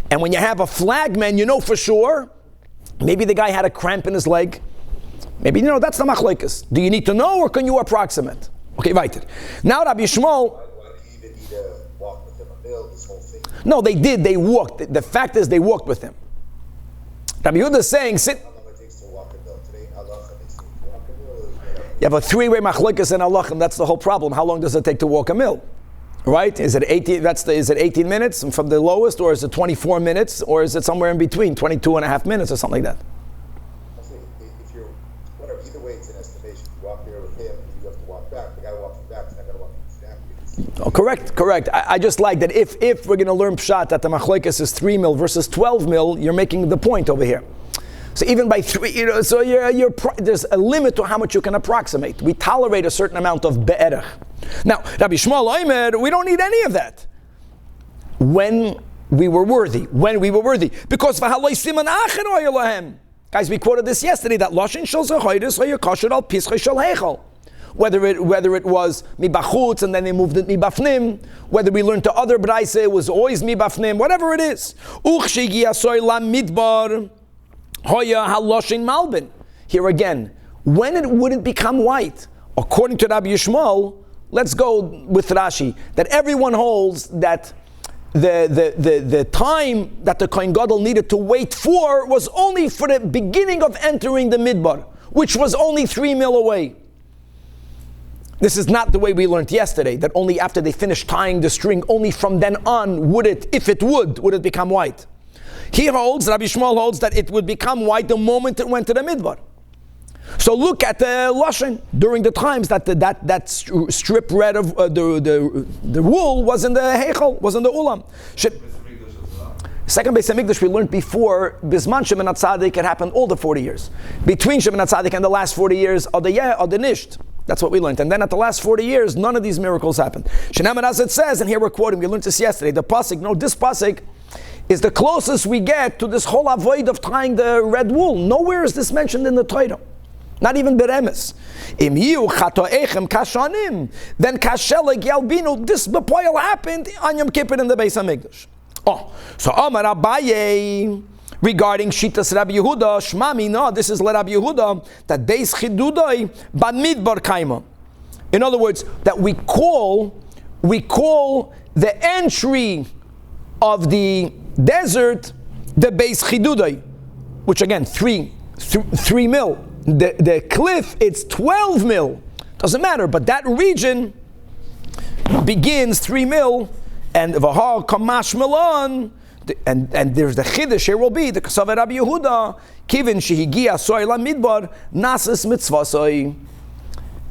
[SPEAKER 1] and when you have a flagman, you know for sure, maybe the guy had a cramp in his leg. Maybe, that's the machlekes. Do you need to know or can you approximate? Okay, weiter. Now Rabbi Shmuel.
[SPEAKER 2] Why do you even need to walk with him a mil, this whole thing?
[SPEAKER 1] No, they did. They walked. The fact is, they walked with him. Rabbi Yehuda is saying,
[SPEAKER 2] How long it takes to walk a mil today? How long it takes to walk a mil?
[SPEAKER 1] You have a three-way machlekes in halachim. That's the whole problem. How long does it take to walk a mil? Right? Is it 18? Is it 18 minutes from the lowest, or is it 24 minutes, or is it somewhere in between, 22 and a half minutes, or something like that?
[SPEAKER 2] If you're whatever, either way, it's an estimation. You walk there with him, and you have to walk back. The guy walking back is not going to walk exactly.
[SPEAKER 1] Oh, correct. I just like that. If we're going to learn pshat that the machlekes is 3 mil versus 12 mil, you're making the point over here. So even by 3, so there's a limit to how much you can approximate. We tolerate a certain amount of be'erach. Now, Rabbi Shmuel Omer, we don't need any of that. When we were worthy. Because guys, we quoted this yesterday, that Lashon Shel Zechoides Hayakasher Al Pischei Shel Heichal. Whether it was mibachutz and then they moved it mibafnim, whether we learned to other braise, it was always mibafnim, whatever it is. Here again, when would it become white? According to Rabbi Yishmael, let's go with Rashi, that everyone holds that the time that the Kohen Gadol needed to wait for was only for the beginning of entering the Midbar, which was only 3 mil away. This is not the way we learned yesterday, that only after they finished tying the string, only from then on would it become white. He holds, Rabbi Shmuel holds, that it would become white the moment it went to the Midbar. So look at the Lashon during the times that strip red of the wool was in the Heichal, was in the Ulam. Second Beis HaMikdash we learned before, Bisman Shemon HaTzadik, it happened all the 40 years. Between Shemon HaTzadik and the last 40 years, are the Nisht. That's what we learned. And then at the last 40 years, none of these miracles happened. Shenamar, as it says, and here we're quoting, we learned this yesterday, the pasuk, this pasuk is the closest we get to this whole avoid of tying the red wool. Nowhere is this mentioned in the Torah. Not even beremes. Im yiu chatoechem kashanim, then kasheleg yalbinu. This bepoil happened on Yom Kippur in the Beis HaMikdash. So Amar Abaye regarding Shitas Rabbi Yehuda, Shmami, no, this is Rabbi Yehuda, that Beis Chidudai Bamidbar Kaima. In other words, that we call the entry of the desert the Beis Chidudai, which again 3 mil. The cliff, it's 12 mil. Doesn't matter, but that region begins 3 mil, and Vahar Kamash Milan, and there's the Chiddush here will be the Kasav Rabbi Yehuda, Kivin Shehigia Soila Midbar, Nasis Mitzvasai.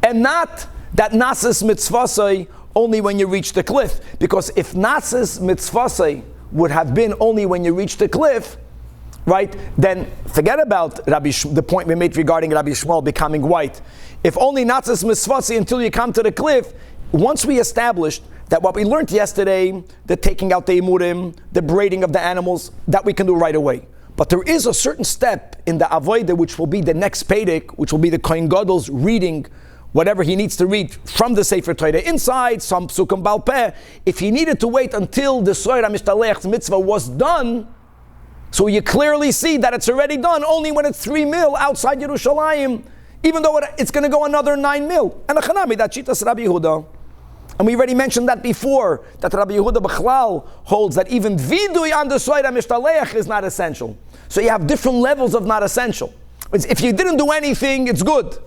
[SPEAKER 1] And not that Nasis Mitzvasai only when you reach the cliff, because if Nasis Mitzvasai would have been only when you reach the cliff, right, then forget about the point we made regarding Rabbi Shmuel becoming white. If only Nasis Mitzvasai until you come to the cliff, once we established that what we learned yesterday, the taking out the imurim, the braiding of the animals, that we can do right away. But there is a certain step in the avodah which will be the next Pedic, which will be the Kohen Gadol's reading whatever he needs to read from the Sefer Torah inside, some psukim bal peh. If he needed to wait until the Soyer HaMishtalech mitzvah was done, so you clearly see that it's already done only when it's 3 mil outside Yerushalayim, even though it's going to go another 9 mil. And a chanami, that Shitas Rabbi Yehuda. And we already mentioned that before, that Rabbi Yehuda B'chlal holds that even vidui on the Soyer HaMishtalech is not essential. So you have different levels of not essential. If you didn't do anything, it's good.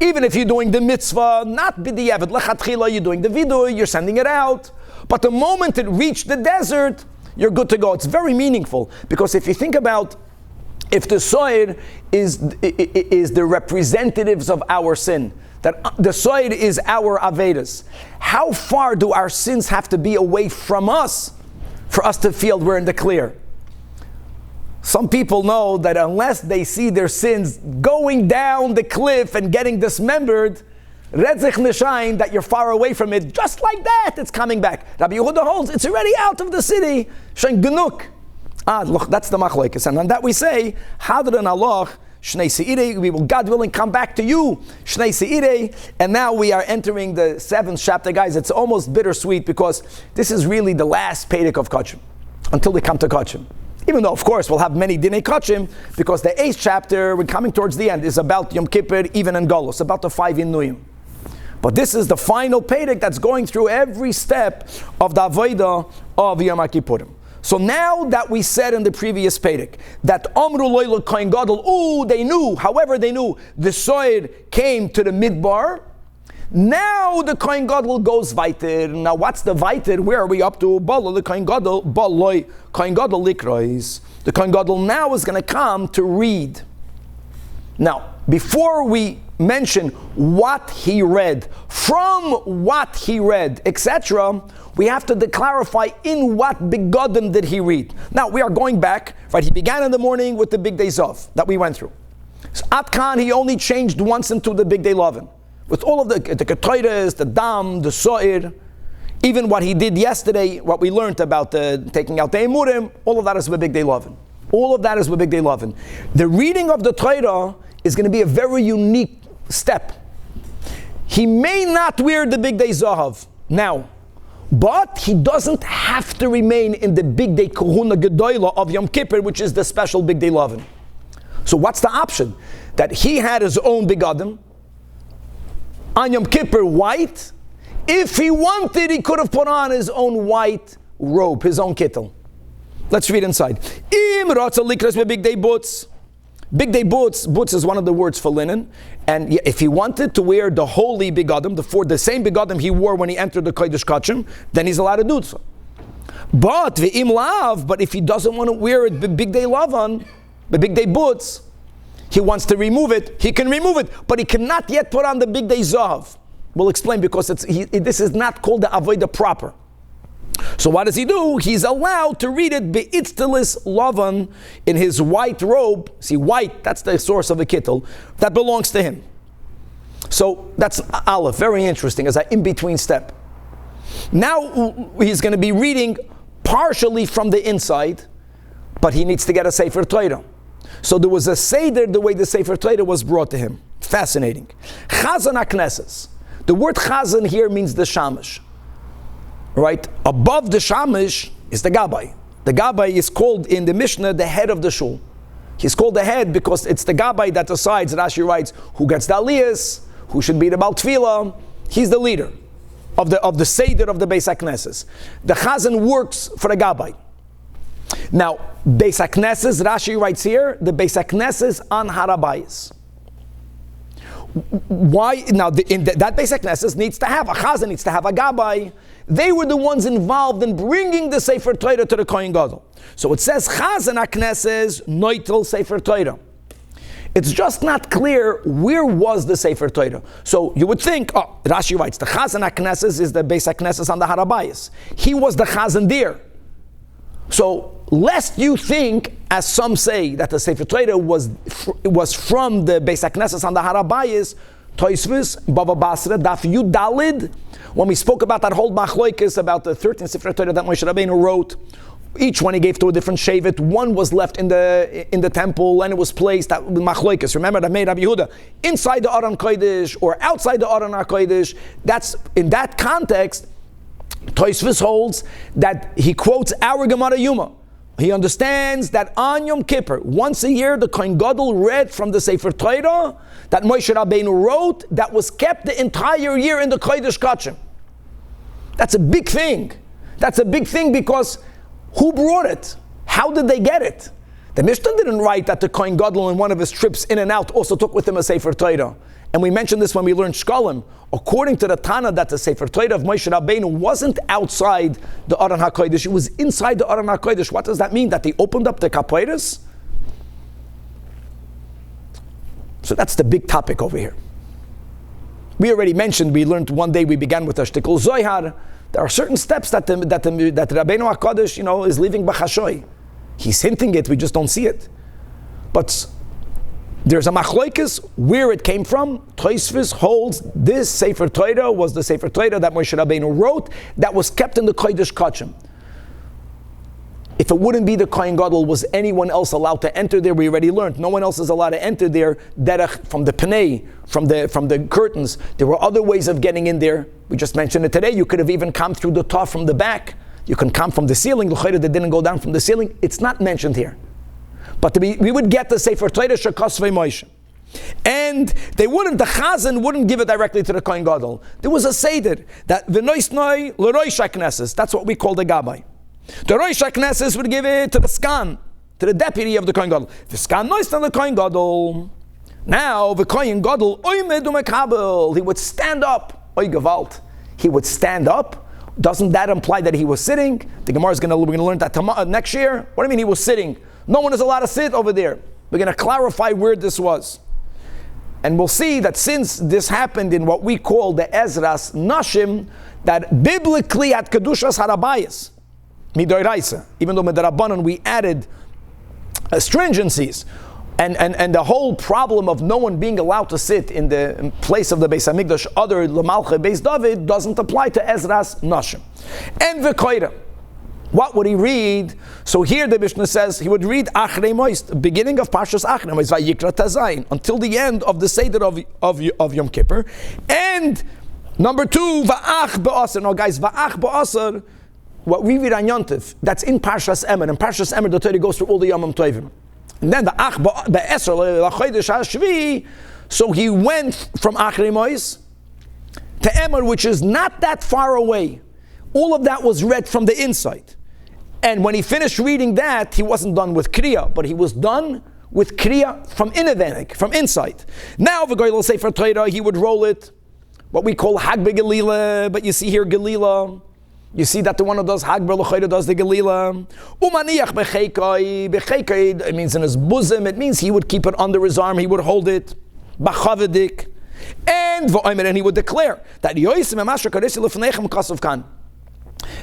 [SPEAKER 1] Even if you're doing the mitzvah, not b'diavad, lechatchila, you're doing the vidui, you're sending it out. But the moment it reached the desert, you're good to go. It's very meaningful, because if you think about, if the Soyer is the representatives of our sin, that the Soyer is our Avedas, how far do our sins have to be away from us for us to feel we're in the clear? Some people know that unless they see their sins going down the cliff and getting dismembered, Retzich Neshain, that you're far away from it, just like that, it's coming back. Rabbi Yehuda holds, it's already out of the city. Shein Genuk. Look, that's the machlokes. And on that we say, Hadran Allah, Shnei Seirei, we will, God willing, come back to you, Shnei Seirei. And now we are entering the 7th chapter. Guys, it's almost bittersweet, because this is really the last Perek of Kachim, until we come to Kachim. Even though, of course, we'll have many Dinei Kachim, because the 8th chapter, we're coming towards the end, is about Yom Kippur, even in Golos, about the 5 Inuyim. But this is the final Perek that's going through every step of the Avodah of Yom Kippurim. So now that we said in the previous Perek that Amru Loyla Kohen Gadol, they knew, however they knew, the Soyer came to the Midbar. Now the Kohen Gadol goes weiter. Now what's the weiter? Where are we up to? The Kohen Gadol, Kohen Gadol likrois. The Kohen Gadol now is going to come to read. Now, before we mention what he read, from what he read, etc., we have to clarify in what begodim did he read. Now, we are going back, right? He began in the morning with the Big Day Zov that we went through. So at Khan, he only changed once into the Big Day Lovin. With all of the Ketayres, the Dam, the So'ir, even what he did yesterday, what we learned about taking out the Emurim, all of that is with Big Day Lovin. All of that is with Big Day Lovin. The reading of the Torah is going to be a very unique step. He may not wear the Big Day Zahav now, but he doesn't have to remain in the Big Day Kohuna Gedoyla of Yom Kippur, which is the special Big Day Lovin. So what's the option? That he had his own begadim, on Yom Kippur white. If he wanted, he could have put on his own white robe, his own kittel. Let's read inside. Im ratza likras big day boots. Big day boots is one of the words for linen. And if he wanted to wear the holy begadim, the same begadim he wore when he entered the Kodesh Kachim, then he's allowed to do so. But ve'im lav, but if he doesn't want to wear it, the big day lavan, the big day boots, he wants to remove it, he can remove it, but he cannot yet put on the Big Day Zav. We'll explain, because this is not called the Avodah proper. So what does he do? He's allowed to read it be'itztelis lavan, in his white robe. See, white, that's the source of the kittel, that belongs to him. So that's Aleph, very interesting, as an in-between step. Now he's going to be reading partially from the inside, but he needs to get a Sefer Torah. So there was a Seder, the way the Sefer Torah was brought to him. Fascinating. Chazan HaKnesses. The word Chazan here means the Shamish. Right? Above the Shamish is the Gabbai. The Gabbai is called in the Mishnah the head of the shul. He's called the head because it's the Gabbai that decides, Rashi writes, who gets the Aliyahs, who should be the Baal Tefilla. He's the leader of the Seder of the Beis HaKnesses. The Chazan works for the Gabbai. Now, Beis HaKnesses, Rashi writes here, the Beis HaKnesses on Harabayis. Why? Now, that Beis HaKnesses needs to have a Chazan, needs to have a Gabbai. They were the ones involved in bringing the Sefer Torah to the Kohen Gadol. So it says Chazan HaKnesses Noitel Sefer Torah. It's just not clear where was the Sefer Torah. So you would think, Rashi writes, the Chazan HaKnesses is the Beis HaKnesses on the Harabayis. He was the Chazan there. So, lest you think, as some say, that the Sefer Torah was from the Beis HaKnesses on the Harabayis, Toisvis, Bava Basra, Daf Yud Dalid, when we spoke about that whole machlokes about the 13th Sefer Torah that Moshe Rabbeinu wrote, Each one he gave to a different shevet. One was left in the temple, and it was placed at Machloikis. Remember that made Rabbi Yehuda inside the Aron Kodesh or outside the Aron HaKodesh. That's in that context. Tosfos holds that he quotes our Gemara Yoma. He understands that on Yom Kippur, once a year, the Kohen Gadol read from the Sefer Torah that Moshe Rabbeinu wrote that was kept the entire year in the Kodesh Kachim. That's a big thing. That's a big thing because who brought it? How did they get it? The Mishnah didn't write that the Kohen Gadol in one of his trips in and out also took with him a Sefer Torah. And we mentioned this when we learned Shkolim. According to the Tanach, that the Sefer Torah of Moshe Rabbeinu wasn't outside the Aron HaKodesh, it was inside the Aron HaKodesh. What does that mean? That they opened up the Kapoiras? So that's the big topic over here. We already mentioned, we learned one day, we began with a shtikul Zohar. There are certain steps that Rabbeinu HaKodesh, is leaving b'chashoy. He's hinting it, we just don't see it. But there's a machloikis where it came from. Tosfos holds this Sefer Torah was the Sefer Torah that Moshe Rabbeinu wrote that was kept in the Kodesh Kachim. If it wouldn't be the Kohen Gadol, was anyone else allowed to enter there? We already learned. No one else is allowed to enter there. Derech, from the Pnei, from the curtains. There were other ways of getting in there. We just mentioned it today. You could have even come through the top from the back. You can come from the ceiling. L'chayra, they didn't go down from the ceiling. It's not mentioned here. But we would get the Sefer Torah Shekosvei Moshe. And the Chazan wouldn't give it directly to the Kohen Gadol. There was a Seder that V'noisnoi l'roish HaKnesses. That's what we call the Gabbai. The Rosh HaKnesses would give it to the Skan, to the deputy of the Kohen Gadol. The Skan knows the Kohen Gadol. Now the Kohen Gadol, oimed u'mekabel, he would stand up. Oy Gewalt. He would stand up. Doesn't that imply that he was sitting? The Gemara is we're going to learn that next year. What do you mean he was sitting? No one is allowed to sit over there. We're going to clarify where this was. And we'll see that since this happened in what we call the Ezras Nashim, that biblically at Kedushas Harabayas, Midoraisa, even though Midrabanan we added stringencies, and the whole problem of no one being allowed to sit in the place of the Beis Hamikdash, other Lamalche Beis David, doesn't apply to Ezras Nashim. And V'koira, what would he read? So here the Mishnah says he would read Achrei Mois, beginning of Parshas Achrei Mois, Vayikra Tazayin, until the end of the Seder of Yom Kippur. And number 2, Va'ach Ba'asar. Now guys, Va'ach Ba'asar, what we read on Yontif, that's in Parshas Emer. In Parshas Emer, the Torah goes through all the Yomim Tovim. And then the Ach Be'eser L'Chodesh HaShvi, so he went from Achrei Mois to Emer, which is not that far away. All of that was read from the inside. And when he finished reading that, he wasn't done with Kriya, but he was done with Kriya from Inavenik, from inside. Now, the Goyal Sefer Torah, he would roll it, what we call Hag Be'Gelila, but you see here Gelila. You see that the one who does Hagber L'Chayra does the Gelila. Umaniach B'cheikai. B'cheikai, it means in his bosom. It means he would keep it under his arm. He would hold it. B'chavedik. And he would declare that Yoisim Emasher Karesi L'Fnechem Kasov Kan.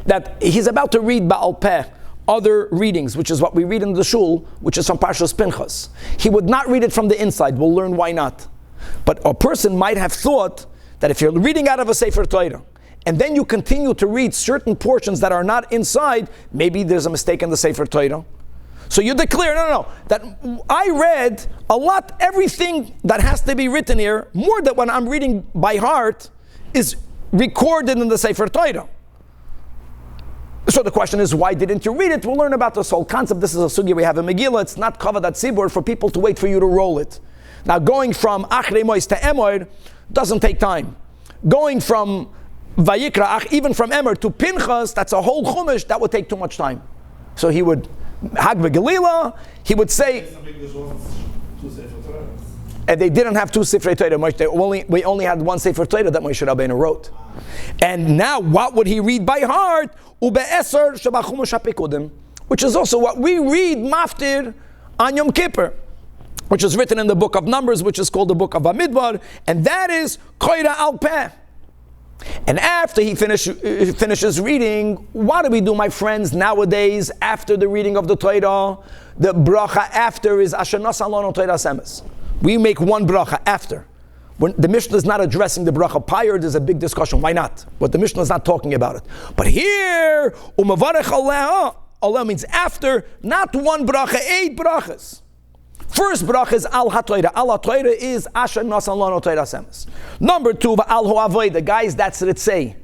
[SPEAKER 1] That he's about to read Ba'al Peh, other readings, which is what we read in the Shul, which is from Parshas Pinchas. He would not read it from the inside. We'll learn why not. But a person might have thought that if you're reading out of a Sefer Torah, and then you continue to read certain portions that are not inside, maybe there's a mistake in the Sefer Torah. So you declare, no, that I read a lot, everything that has to be written here, more than when I'm reading by heart, is recorded in the Sefer Torah. So the question is, why didn't you read it? We'll learn about this whole concept. This is a sugya we have in Megillah. It's not kavod tzibur for people to wait for you to roll it. Now going from Achrei Mois to Emor doesn't take time. Going from Vayikra, even from Emer to Pinchas, that's a whole chumash, that would take too much time. So he would, Hag V'Gelila, he would say, and they didn't have two Sifrei Torah, we only had one Sefer Torah that Moshe Rabbeinu wrote. And now what would he read by heart? Ube'eser Shabachumash HaPikudim, which is also what we read Maftir on Yom Kippur, which is written in the book of Numbers, which is called the book of Bamidbar, and that is Koira Al Peh. And after he finishes reading, what do we do, my friends, nowadays, after the reading of the Torah? The bracha after is Asher Nasa Lano Torah Semes. We make one bracha after. When the Mishnah is not addressing the bracha prior, there's a big discussion. Why not? But the Mishnah is not talking about it. But here, Umavarech Aliyah, Olam means after, not one bracha, 8 brachas. First bracha is al ha-Torah. Al ha-Torah is asher nasan lano Torah semes. Number 2, al ho-avodah. Guys, that's ritzei.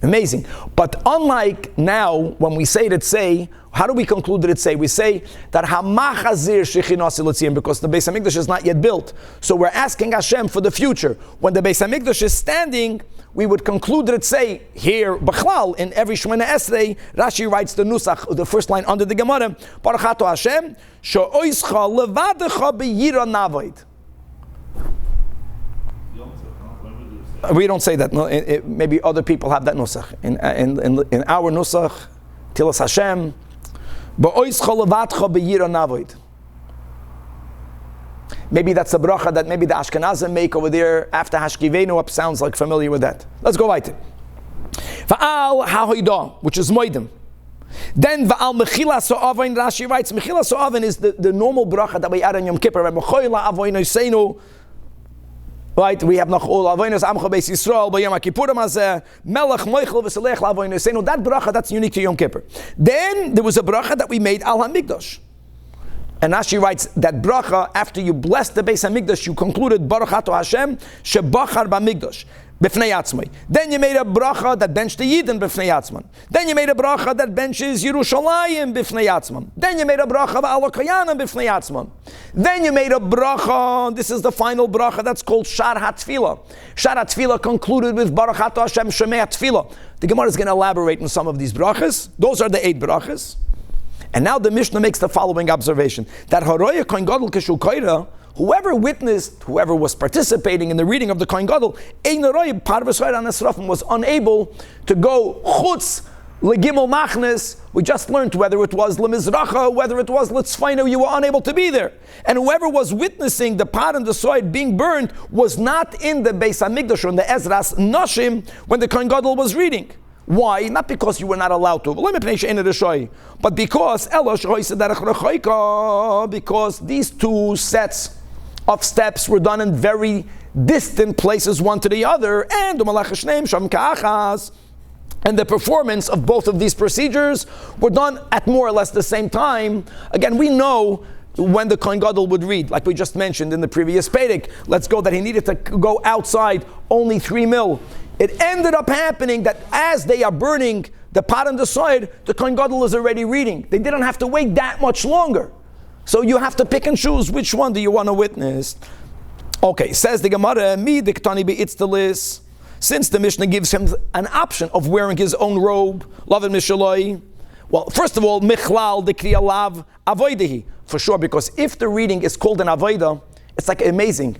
[SPEAKER 1] Amazing. But unlike now, when we say ritzei, how do we conclude ritzei? We say that hamachazir shechinasi l'tziyim, because the Beis Hamikdash is not yet built. So we're asking Hashem for the future. When the Beis Hamikdash is standing, we would conclude ritzei here, b'chlal, in every Shemona Esrei. Rashi writes the nusach, the first line under the Gemara, Baruch ato Hashem, she'oischa levadecha b'yira navoid. We don't say that. No, maybe other people have that nusach. In our nusach, Tilas Hashem, ba'ois cholavatcha b'yira navoid. Maybe that's a bracha that maybe the Ashkenazim make over there after Hashkivenu up. Sounds like familiar with that. Let's go right. Va'al ha'hoidah, which is moedim. Then va'al mechila so'avin, Rashi writes, mechila so'avin is the normal bracha that we add on Yom Kippur. Mechoila avoinu seinu. Right, we have Nachol Avoinus Amcha Beis Yisrael B'Yom Kippurim Hazeh Melech Moichel V'Selech L'Avoinus Seinu. That bracha, that's unique to Yom Kippur. Then there was a bracha that we made Al HaMikdash, and Rashi writes that bracha, after you blessed the Beis Hamikdash, you concluded Baruch Ato Hashem Shebachar B'Mikdash B'Fnei Atzmai. Then you made a bracha that benched the Yidden B'Fnei Atzman. Then you made a bracha that benches Yerushalayim B'Fnei Atzman. Then you made a bracha V'Alokayanim B'Fnei Atzman. Then you made a bracha, this is the final bracha, that's called Shar HaTfila. Shar HaTfila concluded with Baruch Ato Hashem Shemei HaTfila. The Gemara is going to elaborate on some of these brachas. Those are the 8 brachas. And now the Mishnah makes the following observation, that Haroya Kohen Gadol Kishul Koira, whoever witnessed, whoever was participating in the reading of the Kohen Gadol, was unable to go chutz legimel machnes. We just learned whether it was lemizracha, whether it was letzfainu, you were unable to be there. And whoever was witnessing the pot and the soil being burned was not in the Beis Hamikdash or in the Ezras Nashim when the Kohen Gadol was reading. Why? Not because you were not allowed to, but because these 2 sets of steps were done in very distant places, one to the other, and the performance of both of these procedures were done at more or less the same time. Again, we know when the Kohen Gadol would read, like we just mentioned in the previous Perek, let's go that he needed to go outside only 3 mil. It ended up happening that as they are burning the pot and the soil, the Kohen Gadol is already reading. They didn't have to wait that much longer. So you have to pick and choose which one do you want to witness. Okay, says the Gemara, mi diktani be'itztalis. Since the Mishnah gives him an option of wearing his own robe, lavin mishaloi. Well, first of all, michlal dekriya lav avoidehi. For sure, because if the reading is called an avoida, it's like amazing.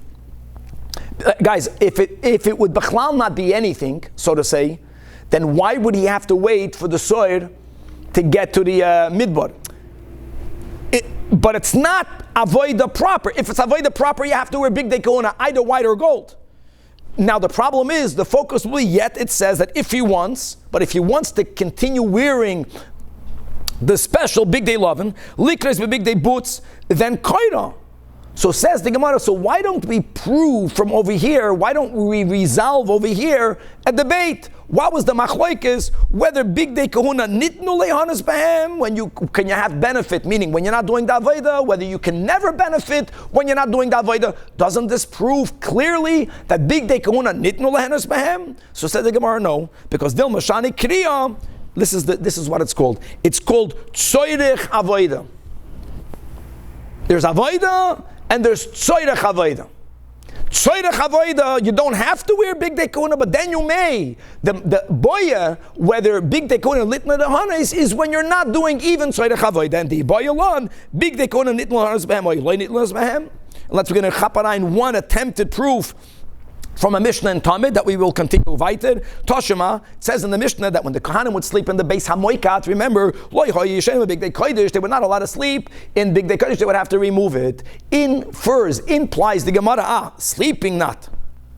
[SPEAKER 1] Guys, if it would bichlal not be anything, so to say, then why would he have to wait for the soil to get to the midbar? But it's not avoida proper. If it's avoida proper, you have to wear big day kahuna, either white or gold. Now the problem is, the focus will be, yet it says that if he wants to continue wearing the special big day lovin, likres with big day boots, then koira. So says the Gemara, so why don't we prove from over here, why don't we resolve over here a debate? What was the machlokes, whether big day kahuna nitnu lehanas behem, can you have benefit, meaning when you're not doing the avodah, whether you can never benefit when you're not doing the avodah? Doesn't this prove clearly that big day kahuna nitnu lehanas behem? So said the Gemara, no, because dil mashani kriya, this is what it's called. It's called tzoyrech avodah. There's avodah and there's tzoyrech avodah. Tzoyrech avodah, you don't have to wear big day kahuna, but then you may. The boya, whether big day kahuna litna dehanes, is when you're not doing even tzoyrech avodah. And the boya lon, big day kahuna nitna dehanes behem, or loy nitna dehanes behem. Let's begin to chaparain one attempted proof from a Mishnah in Talmud that we will continue weiter. Toshima, it says in the Mishnah that when the Kohanim would sleep in the Beis HaMoikat, remember, big day kodesh, they were not allowed to sleep in big day kodesh, they would have to remove it. Infers, implies the Gemara, sleeping not.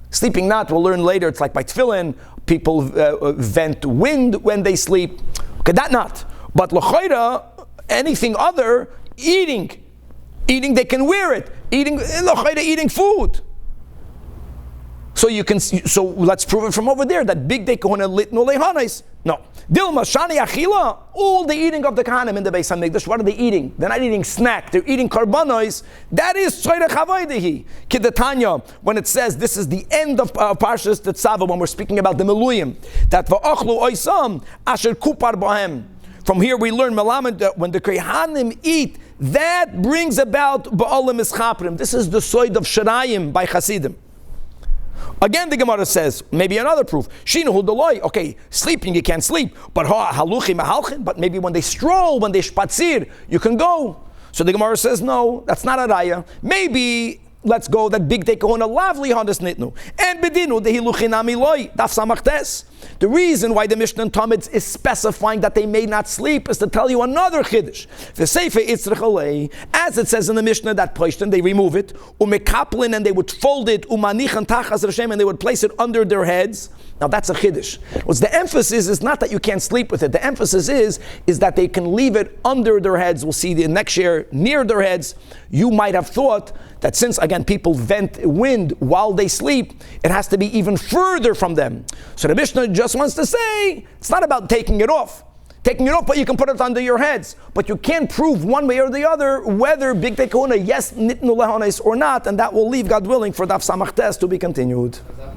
[SPEAKER 1] Sleeping not, we'll learn later, it's like by Tefillin, people vent wind when they sleep. Okay, that not. But l'chayra, anything other, eating, they can wear it. Eating food. So you can. So let's prove it from over there that big day kahuna litnu lehanis. No. Dilma shani achila. All the eating of the kahanim in the Beis Hamikdash. What are they eating? They're not eating snack. They're eating karbanos. That is tzorech havaydehi. Kidatanya. When it says this is the end of Parshas Tetzaveh, when we're speaking about the Meluyim, that va'achlu oisam asher kupar bahem. From here we learn melamed that when the Kohanim eat, that brings about ba'olam ischaprim. This is the soid of Shirayim by Hasidim. Again, the Gemara says, maybe another proof. Shinu Hudoloy. Okay, sleeping, you can't sleep. But haluchim mahalchin. But maybe when they stroll, when they spatzir, you can go. So the Gemara says, no, that's not a raya. Maybe let's go that big day kahuna lavli hondas nitnu. And bedinu the hiluchinami loy daf samachtes. The reason why the Mishnah and Talmud is specifying that they may not sleep is to tell you another chiddush. The seife itzrich alei, as it says in the Mishnah that poishten, they remove it, umekaplin, and they would fold it, umanichan tachas Hashem, and they would place it under their heads. Now that's a chiddush. What's the emphasis is not that you can't sleep with it. The emphasis is that they can leave it under their heads. We'll see the next year near their heads. You might have thought that since, again, people vent wind while they sleep, it has to be even further from them. So the Mishnah just wants to say, it's not about taking it off. Taking it off, but you can put it under your heads. But you can't prove one way or the other whether Big Day Kahuna, yes, nitnu lehones or not, and that will leave, God willing, for Daf Samachtes to be continued.